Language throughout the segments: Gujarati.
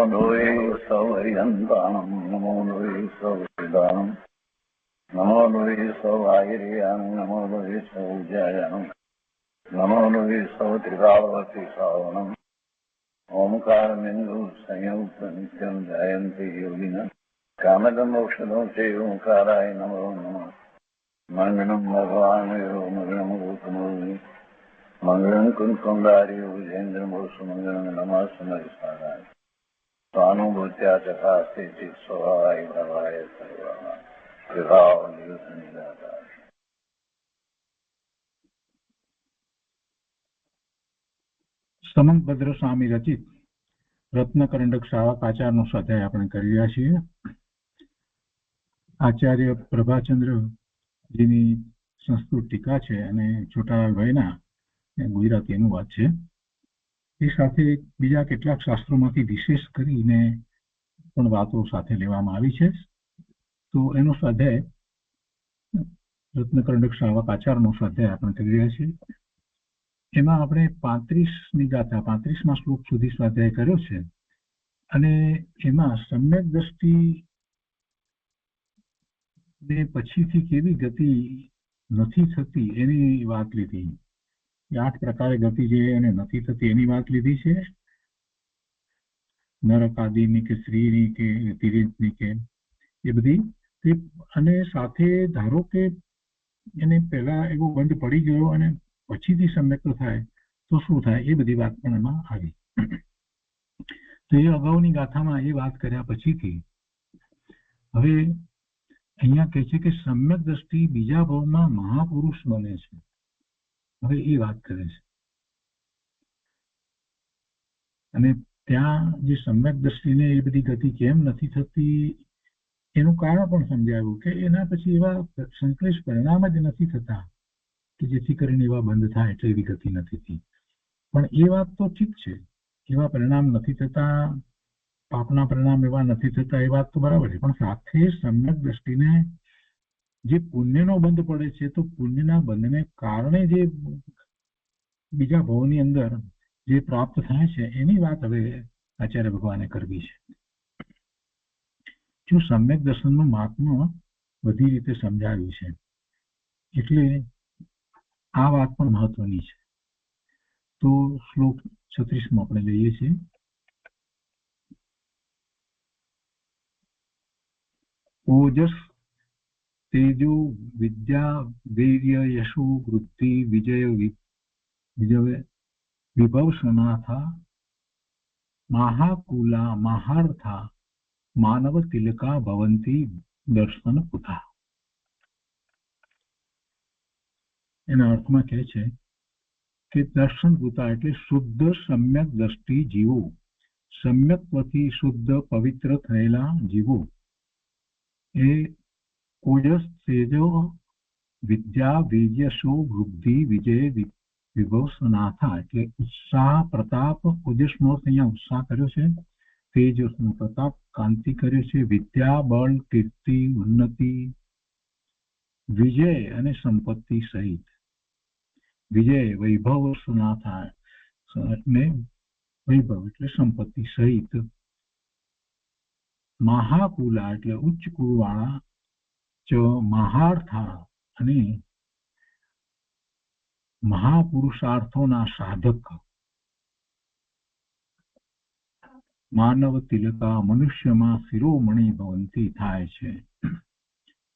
લોહે સૌહરિહંતાણમ નમો લોહે સૌવેદાનમ નમો લોહે સૌઆયર્યાણમ નમો લોહે સૌજ્યાયાણમ નમો લોહે સૌત્રિકાવતી શ્રાવણમ ઓમકારમિંદુ સંયુક્ત નિત્યમ જયંતિ યોગિના કામદમ મોક્ષદો છે ઓંકારાય નમો નમઃ મંગલમ ભગવાન મંગલમ ગૌતમોની મંગલમ કુંકુંડાર્યો વિજેન્દ્રમોષ મંગલમ નમઃ સમયસારાય સ્વાનુભૂત્યા ચકાસ્તે ચિત સ્વભાવાય ભવાય સર્વમાં વિભાવ નિયુત નિરાકાર. સમંતભદ્ર સ્વામી રચિત રત્નકરંડક શ્રાવક આચારનો સ્વાધ્યાય આપણે કરી રહ્યા છીએ. આચાર્ય પ્રભાચંદ્રજીની સંસ્કૃત ટીકા છે અને છોટાભાઈના ગુજરાતી અનુવાદ છે. એ સાથે બીજા કેટલાક શાસ્ત્રોમાંથી વિશેષ કરીને પણ વાતો સાથે લેવામાં આવી છે. તો એનો સ્વાધ્યાય રત્નકરંડક શ્રાવક આચારનો સ્વાધ્યાય આપણે કરી રહ્યા છીએ. એમાં આપણે 35ની ગાથા 35મા શ્લોક સુધી સ્વાધ્યાય કર્યો છે અને એમાં સમ્યક દ્રષ્ટિ ને પછીથી કેવી ગતિ નથી થતી એની વાત લીધી. 8 પ્રકારે ગતિ જે એને નથી થતી એની વાત લીધી છે. નરક આદિની કે સ્ત્રીની કે તિર્યકની કે એ બધી. અને સાથે ધારો કે એને પહેલા એવો બંધ પડી ગયો અને પછીથી સમ્યક થાય તો શું થાય એ બધી વાત પણ એમાં આવી. તો એ અગાઉની ગાથામાં એ વાત કર્યા પછીથી હવે અહીંયા કહે છે કે સમ્યક દ્રષ્ટિ બીજા ભાવમાં મહાપુરુષ બને છે. હવે એ વાત કરે છે અને ત્યાં જે સમ્યક દ્રષ્ટિને એ બધી ગતિ કેમ નથી થતી એનું કારણ પણ સમજાવ્યું કે એના પછી એવા સંશ્લેષ પરિણામ જ નથી થતા કે જેથી કરીને એવા બંધ થાય એટલે એવી ગતિ નથી થતી. પણ એ વાત તો ઠીક છે, એવા પરિણામ નથી થતા, પાપના પરિણામ એવા નથી થતા, એ વાત તો બરાબર છે. પણ સાથે સમ્યક દ્રષ્ટિને જે પુણ્યનો બંધ પડે છે તો પુણ્યના બંધને કારણે જે બીજા ભાવની અંદર જે પ્રાપ્ત થાય છે એની વાત હવે આચાર્ય ભગવાને કરવી છે. જો સમ્યક દર્શનનું મહાત્મ્ય બધી રીતે સમજાવ્યું છે એટલે આ વાત પણ મહત્વની છે. તો શ્લોક 36 આપણે લઈએ છીએ. ઓજસ તેજો વિદ્યા વીર્ય યશો વૃદ્ધિ વિજય વિભવ સનાથા મહાકુલા મહાર્થા માનવ તિલકા ભવંતી દર્શન પુતા. એના અર્થમાં કહે છે કે દર્શન પુતા એટલે શુદ્ધ સમ્યક દ્રષ્ટિ જીવો, સમ્યકથી શુદ્ધ પવિત્ર થયેલા જીવો એ ઓજસ તેજો વિદ્યા વીર્યશો વૃદ્ધિ વિજય વિભવ સનાથા એટલે ઉત્સાહ પ્રતાપ. ઓજસનો અર્થ અહીંયા ઉત્સાહ કર્યો છે, તેજસનો પ્રતાપ કાંતિ કર્યો છે, વિદ્યા બળ કીર્તિ ઉન્નતિ વિજય અને સંપત્તિ સહિત. વિજય વૈભવ સનાથા એટલે વૈભવ એટલે સંપત્તિ સહિત. મહાકુલા એટલે ઉચ્ચ કુળવાળા, ચ મહાર્થા અને મહાપુરુષાર્થોના સાધક, માનવ તિલકા મનુષ્યમાં શિરોમણી ભવંતી થાય છે.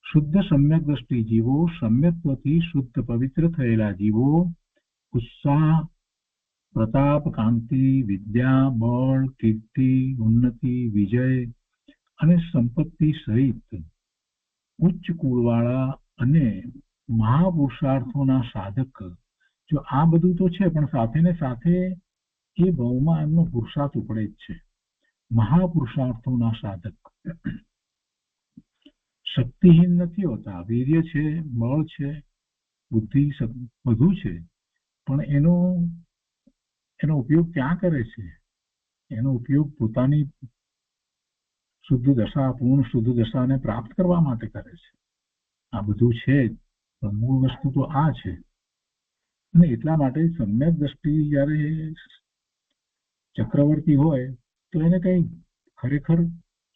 શુદ્ધ સમ્યક દ્રષ્ટિ જીવો, સમ્યકત્વથી શુદ્ધ પવિત્ર થયેલા જીવો ઉત્સાહ પ્રતાપ કાંતિ વિદ્યા બળ કીર્તિ ઉન્નતિ વિજય અને સંપત્તિ સહિત ઉચ્ચ કુળવાળા અને મહાપુરુષાર્થોના સાધક. જો આ બધું તો છે પણ સાથે ને સાથે એ ભાવમાં એમનો પુરુષાર્થ ઉપડે જ છે. મહાપુરુષાર્થોના સાધક શક્તિહીન નથી હોતા. વીર્ય છે, બળ છે, બુદ્ધિ બધું છે, પણ એનો ઉપયોગ ક્યાં કરે છે? એનો ઉપયોગ પોતાની શુદ્ધ દશા, પૂર્ણ શુદ્ધ દશાને પ્રાપ્ત કરવા માટે કરે છે. આ બધું છે જ, પણ મૂળ વસ્તુ તો આ છે. અને એટલા માટે સમ્યક દ્રષ્ટિ જયારે ચક્રવર્તી હોય તો એને કઈ ખરેખર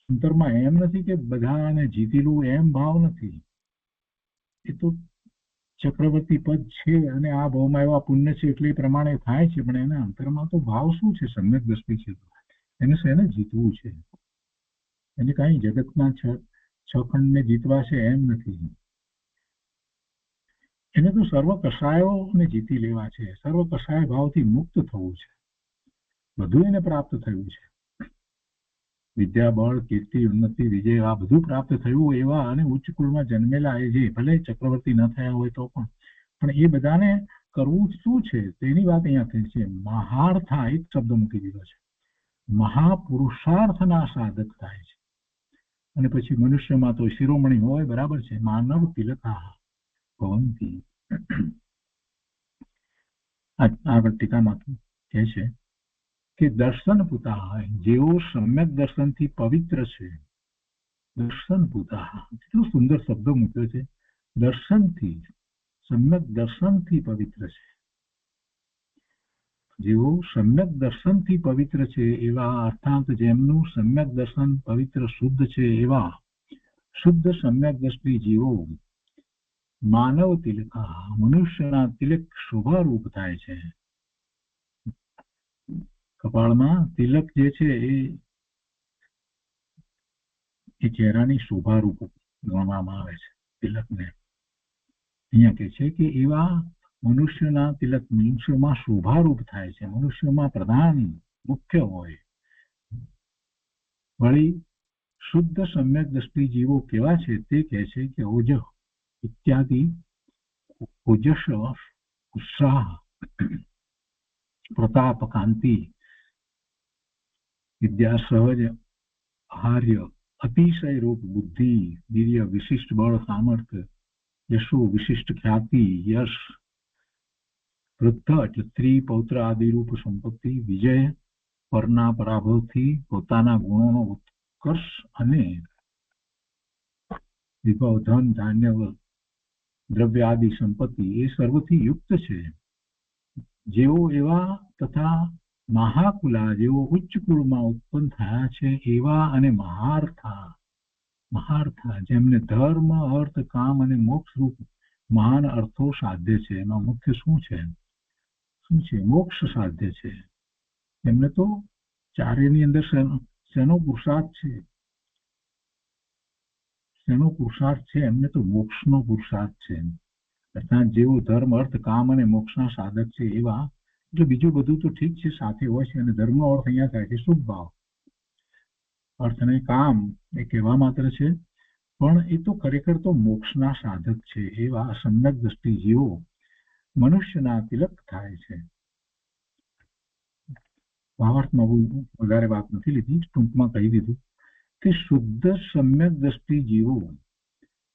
અંતરમાં એમ નથી કે બધાને જીતીલું, એમ ભાવ નથી. એ તો ચક્રવર્તી પદ છે અને આ ભાવમાં એવા પુણ્ય છે એટલે એ પ્રમાણે થાય છે, પણ એના અંતરમાં તો ભાવ શું છે? સમ્યક દ્રષ્ટિ છે. એને શેને જીતવું છે? એને કઈ જગતના છ ખંડને જીતવા છે એમ નથી. એને તો સર્વ કષાયોને જીતી લેવા છે. સર્વ કષાય ભાવથી મુક્ત થવું છે. બધું એને પ્રાપ્ત થયું છે. વિદ્યા, બળ, કીર્તિ, ઉન્નતિ, વિજય આ બધું પ્રાપ્ત થયું એવા અને ઉચ્ચ કુળમાં જન્મેલા એ જે ભલે ચક્રવર્તી ન થયા હોય તો પણ એ બધાને કરવું શું છે તેની વાત અહીંયા થઈ છે. મહાર્થા એક શબ્દ મૂકી દીધો છે. મહાપુરુષાર્થના સાધક થાય છે. અને પછી મનુષ્યમાં તો શિરોમણી હોય, બરાબર છે. માનવ તિલકા ભવંતી. આગળ ટીકામાં કહે છે કે દર્શન પુતા, જેઓ સમ્યક દર્શનથી પવિત્ર છે. દર્શન પુતા, કેટલો સુંદર શબ્દ મૂક્યો છે. દર્શનથી, સમ્યક દર્શનથી પવિત્ર છે. જેઓ સમ્યક દર્શનથી પવિત્ર છે એવા, અર્થાત જેમનું સમ્યક દર્શન પવિત્ર શુદ્ધ છે એવા શુદ્ધ સમ્યક દ્રષ્ટિ જીવો માનવ તિલકા, મનુષ્યના તિલક શોભારૂપ થાય છે. કપાળમાં તિલક જે છે એ ચહેરાની શોભારૂપ ગણવામાં આવે છે તિલકને. અહીંયા કહે છે કે એવા મનુષ્યના તિલક મનુષ્યમાં શોભારૂપ થાય છે, મનુષ્યમાં પ્રધાન મુખ્ય હોય. વળી શુદ્ધ સમ્યક દ્રષ્ટિ જીવો કેવા છે તે કહે છે કે ઓજ ઇત્યાદિ, ઓજસ, ઉત્સાહ, પ્રતાપ, કાંતિ, વિદ્યા, સહજ, આહાર્ય, અતિશય રૂપ, બુદ્ધિ, વીર્ય, વિશિષ્ટ બળ, સામર્થ્ય, યશો, વિશિષ્ટ ખ્યાતિ, યશ, વૃદ્ધ એટલે સ્ત્રી, પૌત્ર આદિ રૂપ સંપત્તિ, વિજય, પરના પરાભવથી પોતાના ગુણોનો ઉત્કર્ષ અને વિભવ, ધન, ધાન્ય, દ્રવ્ય આદિ સંપત્તિ એ સર્વથી યુક્ત છે. જેઓ એવા તથા મહાકુલા, જેઓ ઉચ્ચ કુળમાં ઉત્પન્ન થયા છે એવા અને મહાર્થા, જેમને ધર્મ, અર્થ, કામ અને મોક્ષ રૂપ મહાન અર્થો સાધ્ય છે. એમાં મુખ્ય શું છે? મોક્ષ સાધ્ય છે. એમને તો ચારેયની અંદર શેનો પુરુષાર્થ છે? શેનો પુરુષાર્થ છે? એમને તો મોક્ષનો પુરુષાર્થ છે. અર્થાત જેવો ધર્મ, અર્થ, કામ અને મોક્ષના સાધક છે એવા, એટલે બીજું બધું તો ઠીક છે, સાથે હોય છે. અને ધર્મનો અર્થ અહીંયા થાય છે શુભ ભાવ. અર્થ અને કામ એ કહેવા માત્ર છે, પણ એ તો ખરેખર તો મોક્ષના સાધક છે. એવા સમ્યક દ્રષ્ટિ જીવો મનુષ્યના તિલક થાય છે. ભાવાર્થમાં બહુ વધારે વાત નથી લીધી, ટૂંકમાં કહી દીધું કે શુદ્ધ સમ્યક દ્રષ્ટિ જીવો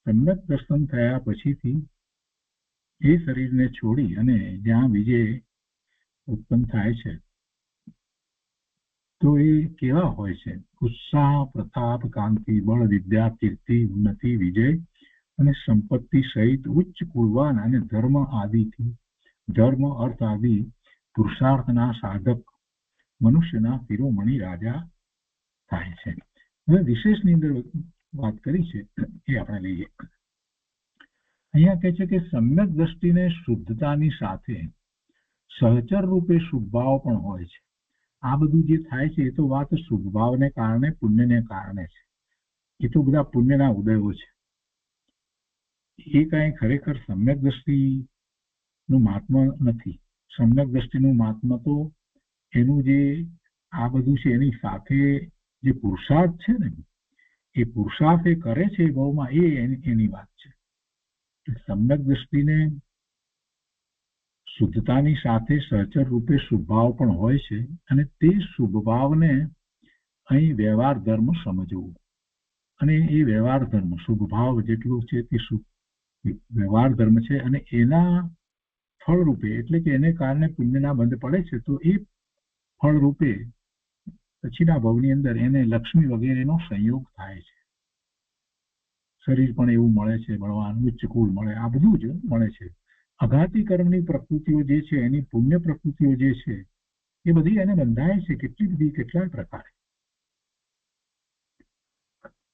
સમ્યક દર્શન થયા પછીથી એ શરીરને છોડી અને જ્યાં વિજય ઉત્પન્ન થાય છે તો એ કેવા હોય છે? ઉત્સાહ, પ્રતાપ, કાંતિ, બળ, વિદ્યા, કીર્તિ, ઉન્નતિ, વિજય અને સંપત્તિ સહિત ઉચ્ચ કુળવાન અને ધર્મ, અર્થ આદિ પુરુષાર્થના સાધક મનુષ્યના શિરોમણી રાજા થાય છે. હવે વિશેષની અંદર વાત કરી છે એ આપણે લઈએ. અહીંયા કહે છે કે સમ્યક દ્રષ્ટિને શુદ્ધતાની સાથે સહચર રૂપે શુભભાવ પણ હોય છે. આ બધું જે થાય છે એ તો વાત શુભભાવને કારણે, પુણ્યને કારણે છે. એ તો બધા પુણ્યના ઉદયો છે. એ કઈ ખરેખર સમ્યક દ્રષ્ટિનું મહાત્મા નથી. સમ્યક દ્રષ્ટિનું મહાત્મા તો એનું જે આ બધું છે એની સાથે જે પુરુષાર્થ છે ને, એ પુરુષાર્થ એ કરે છે ભાવમાં, એ એની વાત છે. સમ્યક દ્રષ્ટિને શુદ્ધતાની સાથે સહચર રૂપે શુભભાવ પણ હોય છે. અને તે શુભભાવને અહીં વ્યવહાર ધર્મ સમજવું. અને એ વ્યવહાર ધર્મ, શુભભાવ જેટલું છે તે વ્યવહાર ધર્મ છે. અને એના ફળ રૂપે, એટલે કે એને કારણે પુણ્યના બંધ પડે છે, તો એ ફળ રૂપે પછીના ભવની અંદર એને લક્ષ્મી વગેરેનો સંયોગ થાય છે. શરીર પણ એવું મળે છે, બળવાન, ઉચ્ચ કુળ મળે, આ બધું જ મળે છે. અઘાતી કર્મની પ્રકૃતિઓ જે છે, એની પુણ્ય પ્રકૃતિઓ જે છે, એ બધી એને બંધાય છે. કેટલી બધી, કેટલાય પ્રકારે.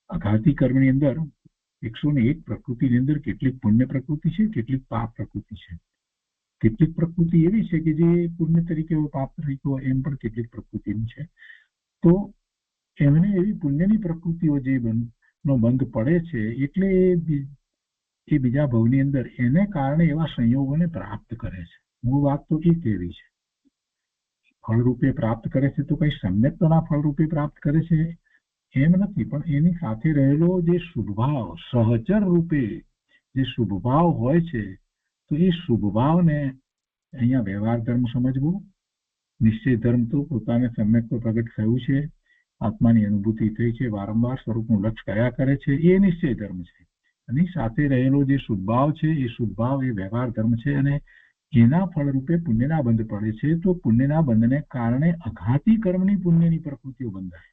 અઘાતી કર્મની અંદર 101 પ્રકૃતિની અંદર કેટલીક પુણ્ય પ્રકૃતિ છે, કેટલીક પાપ પ્રકૃતિ છે. કેટલીક પ્રકૃતિ એવી છે કે જે પુણ્ય તરીકે હોય, પાપ તરીકે હોય, એમ પણ કેટલીક પ્રકૃતિની છે. તો એમને એવી પુણ્યની પ્રકૃતિઓ જે નો બંધ પડે છે, એટલે એ બીજા ભવની અંદર એને કારણે એવા સંયોગોને પ્રાપ્ત કરે છે. મૂળ વાત તો એ કેવી છે, ફળરૂપે પ્રાપ્ત કરે છે તો કઈ સમ્યક્તના ફળરૂપે પ્રાપ્ત કરે છે એમ નથી, પણ એની સાથે રહેલો જે શુભભાવ, સહચર રૂપે જે શુભભાવ હોય છે, તો એ શુભભાવને અહીંયા વ્યવહાર ધર્મ સમજવો. નિશ્ચય ધર્મ તો પોતાને સમ્યક તો પ્રગટ થયું છે, આત્માની અનુભૂતિ થઈ છે, વારંવાર સ્વરૂપનું લક્ષ્ય કર્યા કરે છે, એ નિશ્ચય ધર્મ છે. અને સાથે રહેલો જે શુભભાવ છે, એ શુભભાવ એ વ્યવહાર ધર્મ છે. અને એના ફળરૂપે પુણ્યના બંધ પડે છે. તો પુણ્યના બંધને કારણે અઘાતી કર્મની પુણ્યની પ્રકૃતિઓ બંધાય.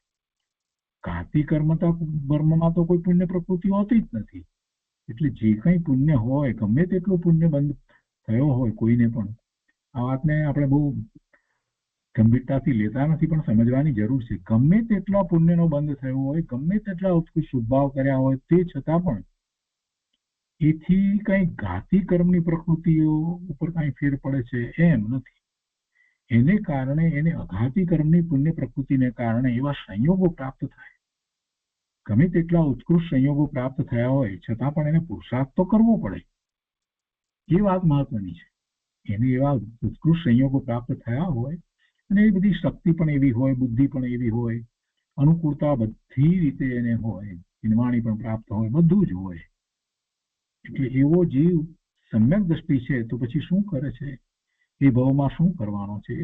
ઘાતી કર્મમાં તો કોઈ પુણ્ય પ્રકૃતિ હોતી જ નથી. એટલે જે કંઈ પુણ્ય હોય, ગમે તેટલું પુણ્ય બંધ થયો હોય કોઈને પણ, આ વાતને આપણે બહુ ગંભીરતાથી લેતા નથી, પણ સમજવાની જરૂર છે. ગમે તેટલા પુણ્યનો બંધ થયો હોય, ગમે તેટલા ઉત્કૃષ્ટ શુભભાવ કર્યા હોય, તે છતાં પણ એથી કઈ ઘાતી કર્મની પ્રકૃતિઓ ઉપર કઈ ફેર પડે છે એમ નથી. એને કારણે, એને અઘાતી કર્મની પુણ્ય પ્રકૃતિને કારણે એવા સંયોગો પ્રાપ્ત થાય. ગમે તેટલા ઉત્કૃષ્ટ સંયોગો પ્રાપ્ત થયા હોય છતાં પણ એને પુરુષાર્થ તો કરવો પડે. એ વાત મહત્વની છે. એને એવા ઉત્કૃષ્ટ સંયોગો પ્રાપ્ત થયા હોય અને એ બધી શક્તિ પણ એવી હોય, બુદ્ધિ પણ એવી હોય, અનુકૂળતા બધી રીતે એને હોય, નિર્માણી પણ પ્રાપ્ત હોય, બધું જ હોય. એટલે એવો જીવ સમ્યક દ્રષ્ટિ છે તો પછી શું કરે છે? એ ભાવમાં શું કરવાનો છે?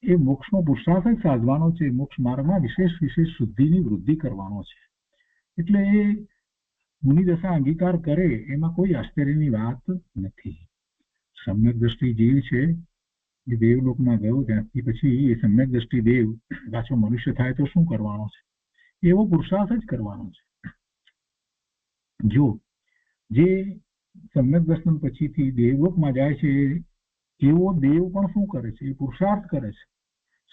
એ મોક્ષનો પુરુષાર્થ જ સાધવાનો છે. મોક્ષ માર્ગમાં વિશેષ શુદ્ધિની વૃદ્ધિ કરવાનો છે. એટલે એ મુનિદશા અંગીકાર કરે એમાં કોઈ આશ્ચર્યની વાત નથી. સમ્યક દ્રષ્ટિ જીવ છે એ દેવલોકમાં ગયો, ત્યાંથી પછી એ સમ્યક દ્રષ્ટિ દેવ પાછો મનુષ્ય થાય તો શું કરવાનો છે? એવો પુરુષાર્થ જ કરવાનો છે. જો જે સમ્યક દર્શન પછીથી દેવલોકમાં જાય છે, એવો દેવ પણ શું કરે છે? એ પુરુષાર્થ કરે છે.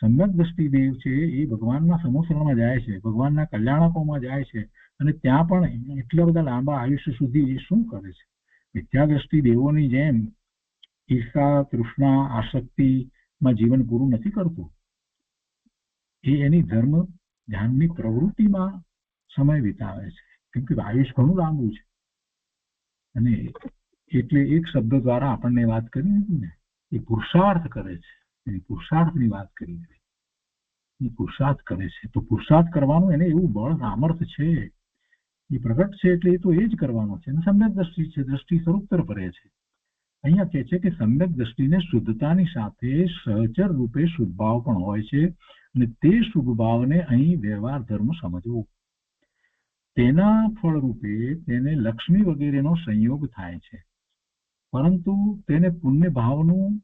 સમ્યક દ્રષ્ટિ દેવ છે એ ભગવાનના સમોસરમાં જાય છે, ભગવાનના કલ્યાણકોમાં જાય છે, અને ત્યાં પણ એટલા બધા લાંબા આયુષ્ય સુધી એ શું કરે છે? મિથ્યા દ્રષ્ટિ દેવોની જેમ ઈર્ષા, તૃષ્ણા, આસક્તિમાં જીવન પૂરું નથી કરતું. એ એની ધર્મ ધ્યાનની પ્રવૃત્તિમાં સમય વિતાવે છે, કેમ કે આયુષ ઘણું લાંબુ છે. અને એટલે એક શબ્દ દ્વારા આપણને વાત કરી હતી ને, એ પુરુષાર્થ કરે છે. એની પુરુષાર્થની વાત કરી હતી. એ પુરુષાર્થ કરે છે તો પુરુષાર્થ કરવાનું એને એવું બળ સામર્થ છે, એ પ્રગટ છે, એટલે એ તો એ જ કરવાનો છે. અને સમ્યક દ્રષ્ટિ છે, દ્રષ્ટિ સર્વત્ર ભરે છે. અહીંયા કહે છે કે સમ્યક દ્રષ્ટિને શુદ્ધતાની સાથે સહચર રૂપે શુભભાવ પણ હોય છે, અને તે શુભ ભાવને અહીં વ્યવહાર ધર્મ સમજવો. તેના ફળરૂપે તેને લક્ષ્મી વગેરેનો સંયોગ થાય છે, પરંતુ તેને પુણ્ય ભાવનું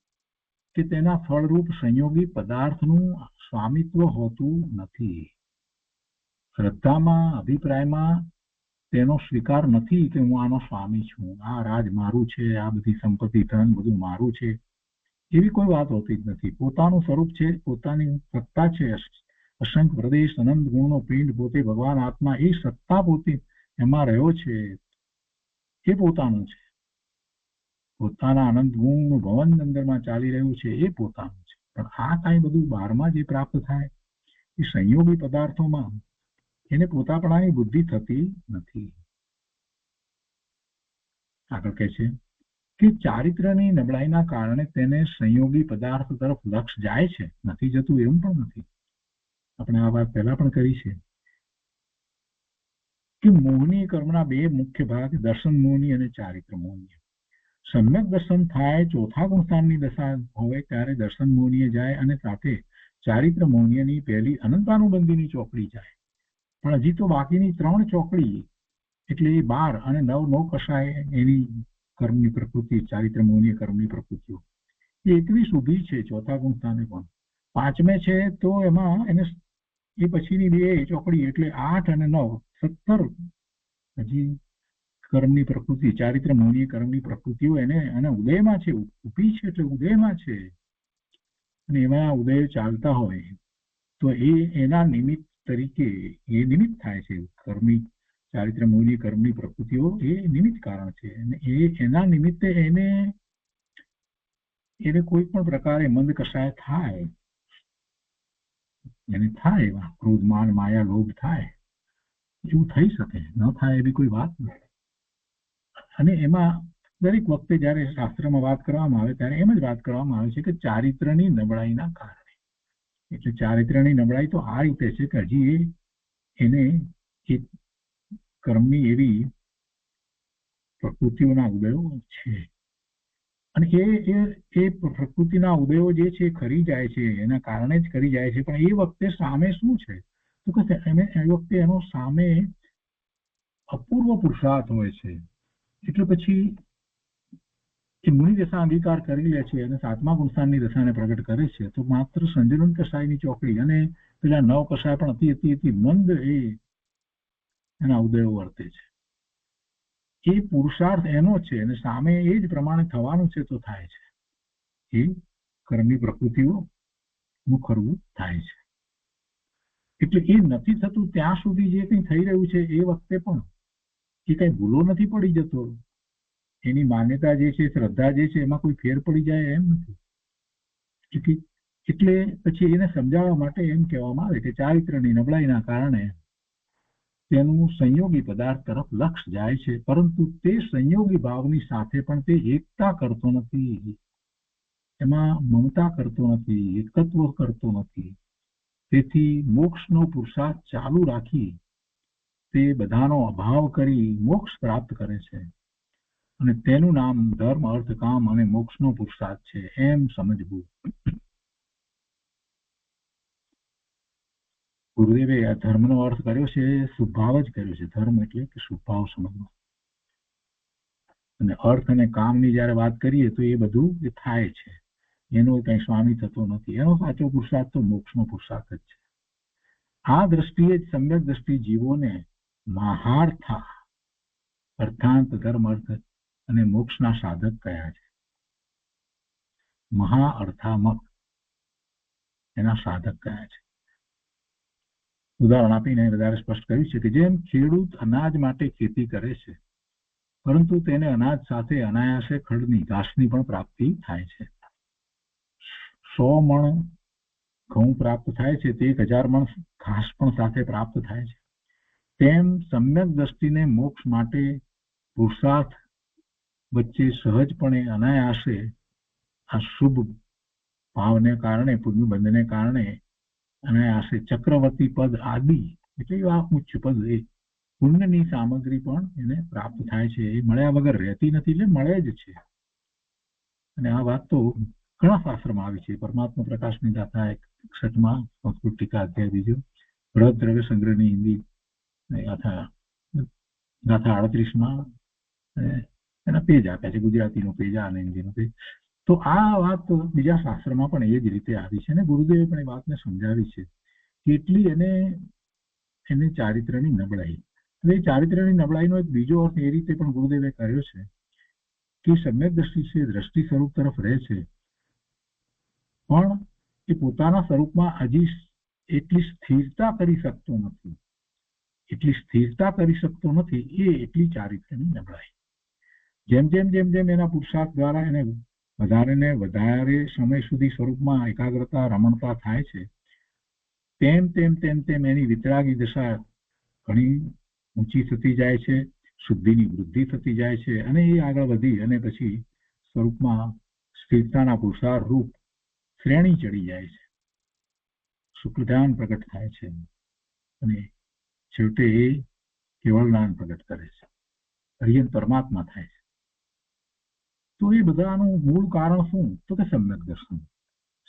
કે તેના ફળરૂપ સંયોગી પદાર્થનું સ્વામિત્વ હોતું નથી. શ્રદ્ધામાં, અભિપ્રાયમાં તેનો સ્વીકાર નથી કે હું આનો સ્વામી છું, આ રાજ મારું છે, આ બધી સંપત્તિ ધન બધું મારું છે, એવી કોઈ વાત હોતી જ નથી. પોતાનું સ્વરૂપ છે, પોતાની સત્તા છે, અસંખ્ય પ્રદેશ, અનંત ગુણનો પિંડ, પોતે ભગવાન આત્મા, એ સત્તા પોતે એમાં રહ્યો છે, એ પોતાનું છે. પોતાના અનંત ગુણનું ભવન અંદરમાં ચાલી રહ્યું છે, એ પોતાનું છે. પણ આ કાંઈ બધું બહારમાં જે પ્રાપ્ત થાય એ સંયોગી પદાર્થોમાં એને પોતાપણાની બુદ્ધિ થતી નથી. આગળ કહે છે કે ચારિત્ર્યની નબળાઈના કારણે તેને સંયોગી પદાર્થ તરફ લક્ષ જાય છે, નથી જતું એવું પણ નથી. આપણે આ વાત પહેલા પણ કરી છે કે મોહની કર્મના બે મુખ્ય ભાગ દર્શન મોહની અને ચારિત્ર મોહની. સમ્યક દર્શન થાય, ચોથા ગુણસ્થાનની દશા હોય ત્યારે દર્શન મોહનીય જાય, અને સાથે ચારિત્ર મોહનીયની પહેલી અનંતાનુબંધીની ચોકડી જાય. પણ હજી તો બાકીની 3 ચોકડી એટલે એ 12 અને 9 કસાય એની કર્મની પ્રકૃતિ, ચારિત્ર મોહનીય કર્મની પ્રકૃતિઓ એ 21 ઊભી છે ચોથા ગુણસ્થાને પણ. 5મે છે તો એમાં એને એ પછીની 2 ચોકડી એટલે 8 અને 9 17 હજી કર્મની પ્રકૃતિ, ચારિત્ર મોહનીય કર્મની પ્રકૃતિઓ એને અને ઉદયમાં છે, ઊભી છે એટલે ઉદયમાં છે. અને એમાં ઉદય ચાલતા હોય તો એ એના નિમિત્ત તરીકે એ નિમિત્ત થાય છે કર્મી ચારિત્ર મૂળની કર્મની પ્રકૃતિઓ એ નિમિત્ત કારણ છે અને એના નિમિત્તે એને કોઈ પણ પ્રકારે મંદ કશાય થાય, એને થાય એવા ક્રોધ માન માયા લોભ થાય, એવું થઈ શકે, ન થાય એવી કોઈ વાત નથી. અને એમાં દરેક વખતે જયારે શાસ્ત્રમાં વાત કરવામાં આવે ત્યારે એમ જ વાત કરવામાં આવે છે કે ચારિત્રની નબળાઈના કારણે. એટલે ચારિત્રની નબળાઈ તો આ રીતે છે કે હજી એને એક કર્મની એવી પ્રકૃતિઓના ઉદયો છે અને એ પ્રકૃતિના ઉદયો જે છે ખરી જાય છે, એના કારણે જ કરી જાય છે. પણ એ વખતે સામે શું છે તો કે એ વખતે એનો સામે અપૂર્વ પુરુષાર્થ હોય છે. એટલે પછી એ મુનિ દશા અંગીકાર કરી લે છે અને સાતમા ગુણસ્થાનની દશાને પ્રગટ કરે છે તો માત્ર સંજનન કસાયની ચોકડી અને પેલા નવ કસાય પણ અતિ મંદ એના ઉદયો વર્તે છે. એ પુરુષાર્થ એનો છે અને સામે એ જ પ્રમાણે થવાનું છે તો થાય છે. એ કર્મની પ્રકૃતિઓ મુખરવું થાય છે. એટલે એ નથી થતું ત્યાં સુધી જે કંઈ થઈ રહ્યું છે એ વખતે પણ એ કઈ ભૂલો નથી પડી જતો. એની માન્યતા જે છે, શ્રદ્ધા જે છે, એમાં કોઈ ફેર પડી જાય એમ નથી. એટલે પછી એને સમજાવવા માટે એમ કહેવામાં આવે કે ચારિત્રની નબળાઈના કારણે તેનું સંયોગી પદાર્થ તરફ લક્ષ જાય છે, પરંતુ તે સંયોગી ભાવની સાથે પણ તે એકતા કરતો નથી, એમાં મમતા કરતો નથી, એકત્વ કરતો નથી. તેથી મોક્ષનો પુરુષાર્થ ચાલુ રાખી તે બધાનો અભાવ કરી મોક્ષ પ્રાપ્ત કરે છે અને તેનું નામ ધર્મ અર્થ કામ અને મોક્ષનો પુરુષાર્થ છે એમ સમજવું. ગુરુદેવે આ ધર્મનો અર્થ કર્યો છે શુભાવ જ કર્યો છે. ધર્મ એટલે કે શુભાવ સમજવો. અને અર્થ અને કામની જયારે વાત કરીએ તો એ બધું એ થાય છે, એનો કઈ સ્વામી થતો નથી. એનો સાચો પુરુષાર્થ તો મોક્ષનો પુરુષાર્થ જ છે. આ દ્રષ્ટિએ જ સમ્યક દ્રષ્ટિ જીવોને મહાર્થા અર્થાંત ધર્મ અર્થ અને મોક્ષના સાધક કયા છે. મહા અર્થામક એના સાધક કયા છે. ઉદાહરણ આપીને વધારે સ્પષ્ટ કર્યું છે કે જેમ ખેડૂત અનાજ માટે ખેતી કરે છે પરંતુ તેને અનાજ સાથે અનાયાસે ખડની ઘાસની પણ પ્રાપ્તિ થાય છે. 100 મણ ઘઉં પ્રાપ્ત થાય છે તે 1000 મણ ઘાસ પણ સાથે પ્રાપ્ત થાય છે. તેમ સમ્યક દ્રષ્ટિને મોક્ષ માટે પુરુષાર્થ વચ્ચે સહજપણે અનાયાસે આ શુભ ભાવને કારણે, પુણ્યબંધને કારણે અનાયાસે ચક્રવર્તી પદ આદિ એટલે આ ઉચ્ચ પદ એ પુણ્યની સામગ્રી પણ એને પ્રાપ્ત થાય છે. એ મળ્યા વગર રહેતી નથી, એટલે મળે જ છે. અને આ વાત તો ઘણા શાસ્ત્રમાં આવી છે. પરમાત્મા પ્રકાશની ગાથા 61માં સંસ્કૃત ટીકા અધ્યાય 2, બૃહદ દ્રવ્ય સંગ્રહની હિન્દી ગાથા 38માં એના પેજ આપ્યા છે, ગુજરાતીનો પેજ અને હિન્દીનો પેજ. તો આ વાત બીજા શાસ્ત્રમાં પણ એ જ રીતે આવી છે અને ગુરુદેવે પણ એ વાતને સમજાવી છે. કેટલી એને ચારિત્રની નબળાઈ. હવે ચારિત્રની નબળાઈનો એક બીજો અર્થ એ રીતે પણ ગુરુદેવે કર્યો છે કે સમ્યક દ્રષ્ટિ છે દ્રષ્ટિ સ્વરૂપ તરફ રહે છે પણ એ પોતાના સ્વરૂપમાં હજી એટલી સ્થિરતા કરી શકતો નથી. એ એટલી ચારિત્રની નબળાઈ. જેમ જેમ એના પુરુષાર્થ દ્વારા એને વધારે સમય સુધી સ્વરૂપમાં એકાગ્રતા રમણતા થાય છે તેમ એની વિતરાગી દશા ઘણી ઊંચી થતી જાય છે, શુદ્ધિની વૃદ્ધિ થતી જાય છે અને એ આગળ વધી અને પછી સ્વરૂપમાં સ્થિરતાના પુરુષાર્થ રૂપ શ્રેણી ચડી જાય છે, શુક્લધ્યાન પ્રગટ થાય છે અને છેવટે એ કેવળ જ્ઞાન પ્રગટ કરે છે, હરિયન પરમાત્મા થાય છે. તો એ બધાનું મૂળ કારણ શું તો કે સમ્યક દર્શન.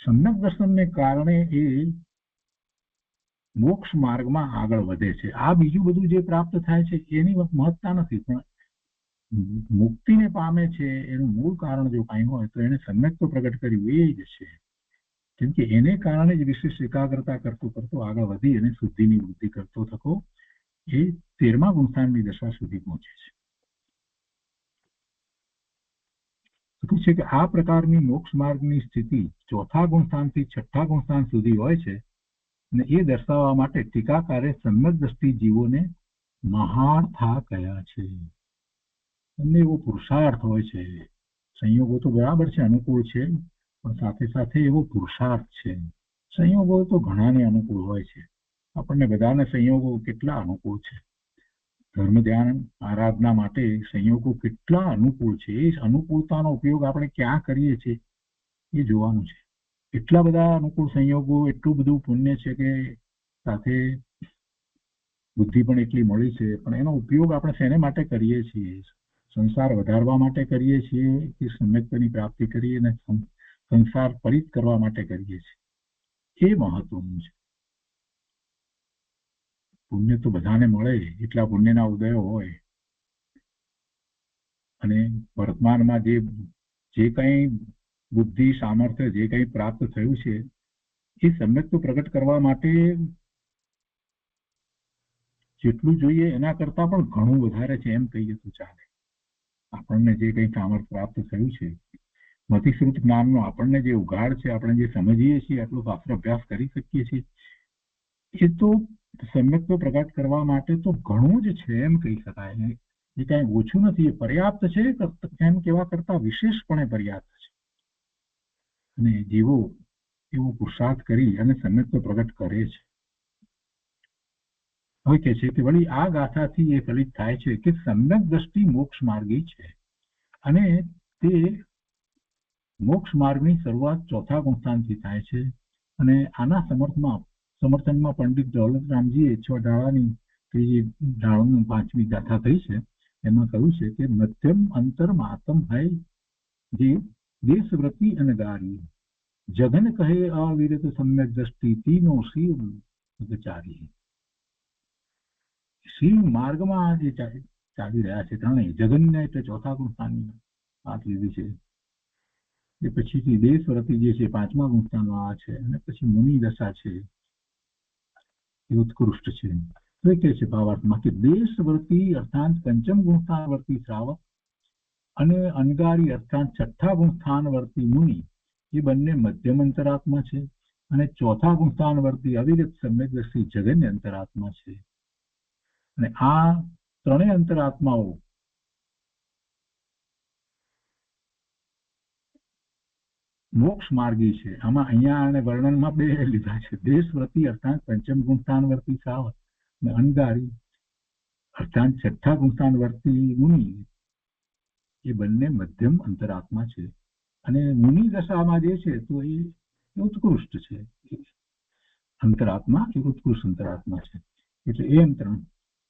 સમ્યક દર્શનને કારણે એ મોક્ષ માર્ગમાં આગળ વધે છે. આ બીજું બધું જે પ્રાપ્ત થાય છે એની મહત્તા નથી, પણ મુક્તિને પામે છે એનું મૂળ કારણ જો કાંઈ હોય તો એને સમ્યક તો પ્રગટ કર્યું એ જ છે. કેમ કે એને કારણે જ વિશેષ એકાગ્રતા કરતો આગળ વધી અને શુદ્ધિની વૃદ્ધિ કરતો થતો એ 13મા ગુણસ્થાનની દશા સુધી પહોંચે છે કે આ પ્રકારની મોક્ષ માર્ગની સ્થિતિ 4થા ગુણસ્થાનથી 6થા ગુણસ્થાન સુધી હોય છે અને એ દર્શાવવા માટે ટીકાકારે સમ્યક દ્રષ્ટિ જીવોને મહાર્થા કયા છે. એમને એવો પુરુષાર્થ હોય છે. સંયોગો તો બરાબર છે, અનુકૂળ છે, પણ સાથે સાથે એવો પુરુષાર્થ છે. સંયોગો તો ઘણાને અનુકૂળ હોય છે. આપણને બધાને સંયોગો કેટલા અનુકૂળ છે. ધર્મ ધ્યાન આરાધના માટે સંયોગો કેટલા અનુકૂળ છે. એ અનુકૂળતાનો ઉપયોગ આપણે ક્યાં કરીએ છીએ એ જોવાનું છે. એટલા બધા અનુકૂળ સંયોગો, એટલું બધું પુણ્ય છે કે સાથે બુદ્ધિ પણ એટલી મળી છે, પણ એનો ઉપયોગ આપણે શેને માટે કરીએ છીએ? સંસાર વધારવા માટે કરીએ છીએ કે સમ્યક્તની પ્રાપ્તિ કરીએ અને સંસાર પરિત કરવા માટે કરીએ છીએ? એ મહત્વનું છે. પુણ્ય તો બધાને મળે, એટલા પુણ્યના ઉદયો હોય, અને વર્તમાનમાં જે કંઈ બુદ્ધિ સામર્થ્ય જે કંઈ પ્રાપ્ત થયું છે એ સમ્યક્ત પ્રગટ કરવા માટે જેટલું જોઈએ એના કરતા પણ ઘણું વધારે છે એમ કહીએ તો ચાલે. આપણને જે કંઈ સામર્થ્ય પ્રાપ્ત થયું છે, મતિશ્રુત જ્ઞાનનો આપણને જે ઉઘાડ છે, આપણે જે સમજીએ છીએ, આટલો શાસ્ત્ર અભ્યાસ કરી શકીએ છીએ, એ તો સમ્યક્ત પ્રગટ કરવા માટે તો ઘણું જ છે એમ કહી શકાય. એ કાંઈ ઓછું નથી, એ પર્યાપ્ત છે, એમ કેવા કરતા વિશેષપણે પર્યાપ્ત છે. અને જીવો એવો પુરુષાર્થ કરી અને સમ્યક્ત પ્રગટ કરે છે. હવે કે છે કે વળી આ ગાથાથી એ ફલિત થાય છે કે સમ્યક દ્રષ્ટિ મોક્ષ માર્ગી છે, અને તે મોક્ષ માર્ગની શરૂઆત ચોથા ગુણસ્થાનથી થાય છે. અને આના સમર્થનમાં પંડિત દૌલતરામજીએ 6 ઢાળાની ત્રીજી ઢાળની 5મી ગાથા થઈ છે. એમાં કહ્યું છે કે મધ્યમ અંતર માતમ હૈ જે દેશવ્રતિ અને ગારી, જગન કહે અવિરત સમ્યક દ્રષ્ટિ, તીનો શિવ ચારી. શિવ માર્ગમાં જે ચાલી રહ્યા છે ત્રણેય, જગનને એટલે ચોથા ગુણસ્થાનની વાત લીધી છે. એ પછીથી દેશવ્રતિ જે છે 5મા ગુણસ્થાનમાં આ છે, અને પછી મુનિ દશા છે, એ ઉત્કૃષ્ટ છે. તો એ કહે છે ભાવાર્થમાં કે દેશવ્રતિ અર્થાત 5મ ગુણસ્થાનવર્તી શ્રાવક અને અનગારી અર્થાત 6ઠ્ઠા ગુણસ્થાનવર્તી મુનિ, એ બંને મધ્યમ અંતરાત્મા છે, અને ચોથા ગુણસ્થાનવર્તી અવિરત સમ્યકદર્શી જગન્ય અંતરાત્મા છે. અને આ ત્રણેય અંતરાત્માઓ મોક્ષ માર્ગી છે. આમાં અહીંયા અને વર્ણનમાં બે લીધા છે. દેશવ્રતિ અર્થાત 5મ ગુણસ્થાનવર્તી શ્રાવક અને અનગારી અર્થાત 6ઠ્ઠા ગુણસ્થાનવર્તી મુનિ, એ બંને મધ્યમ અંતરાત્મા છે. અને મુનિ દશામાં જે છે તો એ ઉત્કૃષ્ટ છે. અંતરાત્મા એ ઉત્કૃષ્ટ અંતરાત્મા છે. એટલે એ અંતરણ.